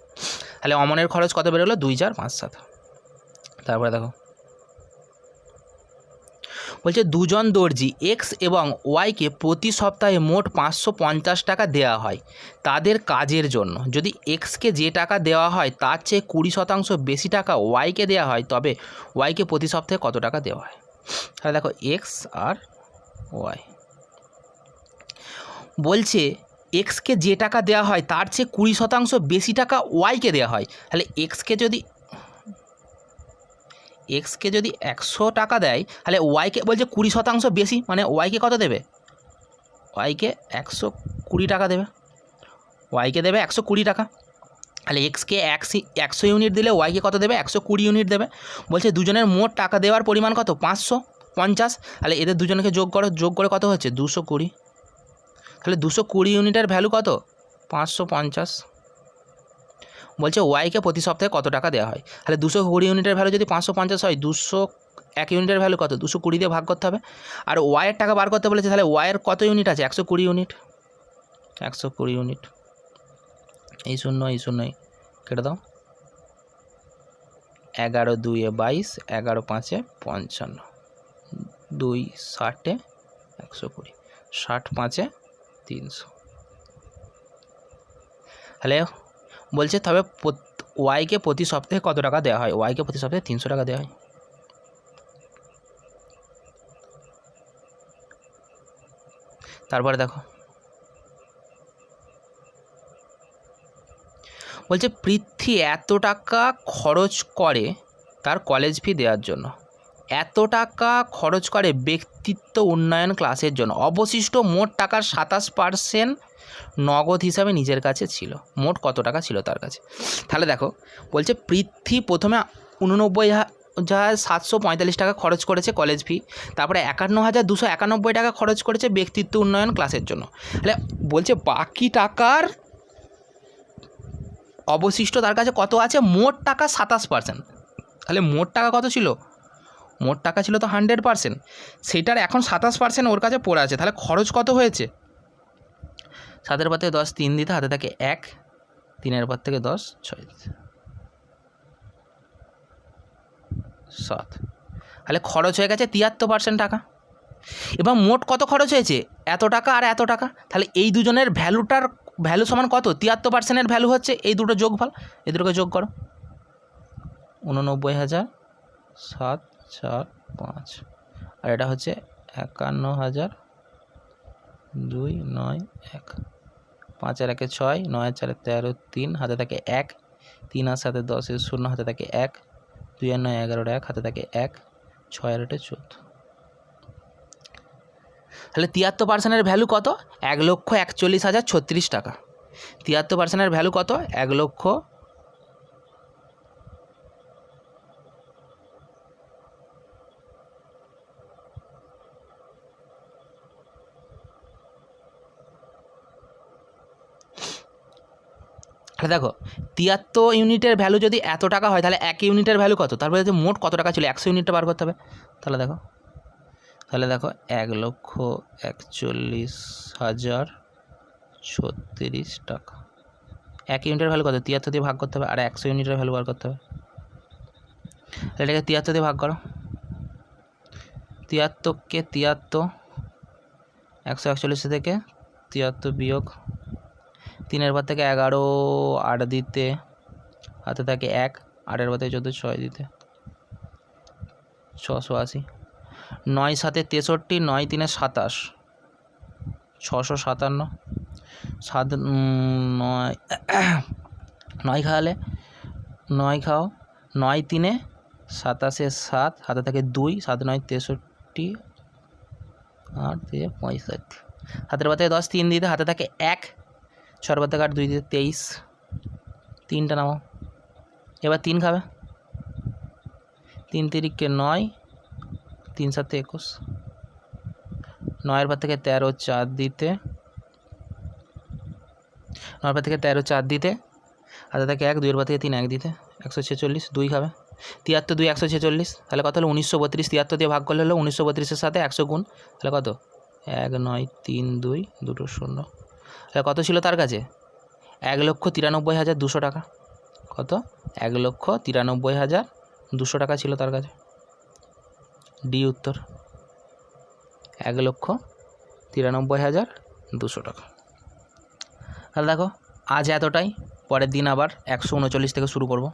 তাহলে অমনের খরচ কত বেরোলো 2 4 5 7। তারপরে দেখো বলছে দুজন দর্জি এক্স এবং ওয়াইকে প্রতি সপ্তাহে মোট 550 টাকা দেওয়া হয় তাদের কাজের জন্য। যদি এক্সকে যে টাকা দেওয়া হয় তার চেয়ে 20% বেশি টাকা ওয়াইকে দেওয়া হয়, তবে ওয়াইকে প্রতি সপ্তাহে কত টাকা দেওয়া হয়। তাহলে দেখো এক্স আর ওয়াই, বলছে এক্সকে যে টাকা দেওয়া হয় তার চেয়ে 20% বেশি টাকা ওয়াইকে দেওয়া হয়। তাহলে এক্সকে যদি 100 টাকা দেয়, তাহলে ওয়াইকে বলছে 20% বেশি, মানে ওয়াইকে কত দেবে, ওয়াইকে 120 টাকা দেবে, ওয়াইকে দেবে 120 টাকা। তাহলে এক্সকে 100 ইউনিট দিলে ওয়াইকে কত দেবে 120 ইউনিট দেবে। বলছে দুজনের মোট টাকা দেওয়ার পরিমাণ কত 550, তাহলে এদের দুজনকে যোগ করো, যোগ করে কত হচ্ছে 220, তাহলে 220 ইউনিটের ভ্যালু কত 550। বলছে ওয়াইকে প্রতি সপ্তাহে কত টাকা দেওয়া হয়, তাহলে 220 ইউনিটের ভ্যালু যদি 550 হয়, 201 ইউনিটের ভ্যালু কত 220 দিয়ে ভাগ করতে হবে। আর ওয়াইয়ের টাকা বার করতে বলেছে, তাহলে ওয়াইয়ের কত ইউনিট আছে 120 ইউনিট, 120 ইউনিট। এই শূন্য কেটে দাও, 11 2 22, 11 5 55, 2 60 120, 60 5 300। তাহলে বলছে তবে ওয়াইকে প্রতি সপ্তাহে কত টাকা দেওয়া হয়, ওয়াইকে প্রতি সপ্তাহে 300 টাকা দেওয়া হয়। তারপরে দেখো বলছে পৃথ্বী এত টাকা খরচ করে তার কলেজ ফি দেওয়ার জন্য, এত টাকা খরচ করে ব্যক্তিত্ব উন্নয়ন ক্লাসের জন্য, অবশিষ্ট মোট টাকার 27% নগদ হিসাবে নিজের কাছে ছিল। মোট কত টাকা ছিল তার কাছে। তাহলে দেখো বলছে পৃথ্বী প্রথমে 89,745 টাকা খরচ করেছে কলেজ ফি, তারপরে 51,291 টাকা খরচ করেছে ব্যক্তিত্ব উন্নয়ন ক্লাসের জন্য। তাহলে বলছে বাকি টাকার অবশিষ্ট তার কাছে কত আছে, মোট টাকা 27%। তাহলে মোট টাকা কত ছিল, মোট টাকা ছিল তো 100%, সেটার এখন 27% ওর কাছে পড়ে আছে। তাহলে খরচ কত হয়েছে, 7-এর পর থেকে 10 3 দিতে হাতে থাকে 1, 3-এর পর থেকে 10 6 7, তাহলে খরচ হয়ে গেছে 73% টাকা। এবার মোট কত খরচ হয়েছে, এত টাকা আর এত টাকা। তাহলে এই দুজনের ভ্যালু সমান কত, 73%-এর ভ্যালু হচ্ছে এই দুটো যোগফল, এই দুটোকে যোগ করো, 89,745, আর এটা হচ্ছে 51,291। 5 আর 1 6, 9 আর 4 13, 3 হাতে থাকে 1, 3 আর 7 10 0 হাতে থাকে 1, 2 আর 9 11 1 হাতে থাকে 1, 6 আর 8 14। তাহলে 73%-এর ভ্যালু কত, 1,41,036 টাকা। 73%-এর ভ্যালু কত, 1 লক্ষ। তাহলে দেখো 73 ইউনিটের ভ্যালু যদি এত টাকা হয় তাহলে 1 ইউনিটের ভ্যালু কত, তারপরে যে মোট কত টাকা ছিল 100 ইউনিটটা বার করতে হবে। তাহলে দেখো 1,41,036 টাকা। 1 ইউনিটের ভ্যালু কত, 73 দিয়ে ভাগ করতে হবে, আর 100 ইউনিটের ভ্যালু বার করতে হবে। এটাকে 73 দিয়ে ভাগ করো, 73কে 73, 141 থেকে 73 বিয়োগ 3-এর পর থেকে 11 8 দিতে হাতে থাকে 1, 8-এর পর থেকে 14 6 দিতে 680, 9 7 63, 9 3 27, 657, 7 9 9 খাওয়ালে 9 খাও, 9 3 27 7 হাতে থাকে 2, 7 9 63, 8 দিয়ে 65, হাতের পর থেকে 10 3 দিতে হাতে থাকে 1, 6-এর পর থেকে 8 2 দিতে 23, 3টা নামাও, এবার 3 খাবে, 3 3 9, 3 7 21, 9-এর পর থেকে 13 4 দিতে, 9-এর পর থেকে 13 4 দিতে হাতে থাকে 1, 2-এর পর থেকে 3 1 দিতে 146, 2 খাবে, 73 2 146, তাহলে কত হলো 1932, 73 দিয়ে ভাগ করলে হলো 1932-এর সাথে 100 গুণ, তাহলে কত 1 9 3 2 2 0, তাহলে কত ছিল তার কাছে 1,93,200 টাকা। কত, 1,93,200 টাকা ছিল তার কাছে। ডি উত্তর 1,93,200 টাকা। তাহলে দেখো আজ এতটাই, পরের দিন আবার 139 থেকে শুরু করব।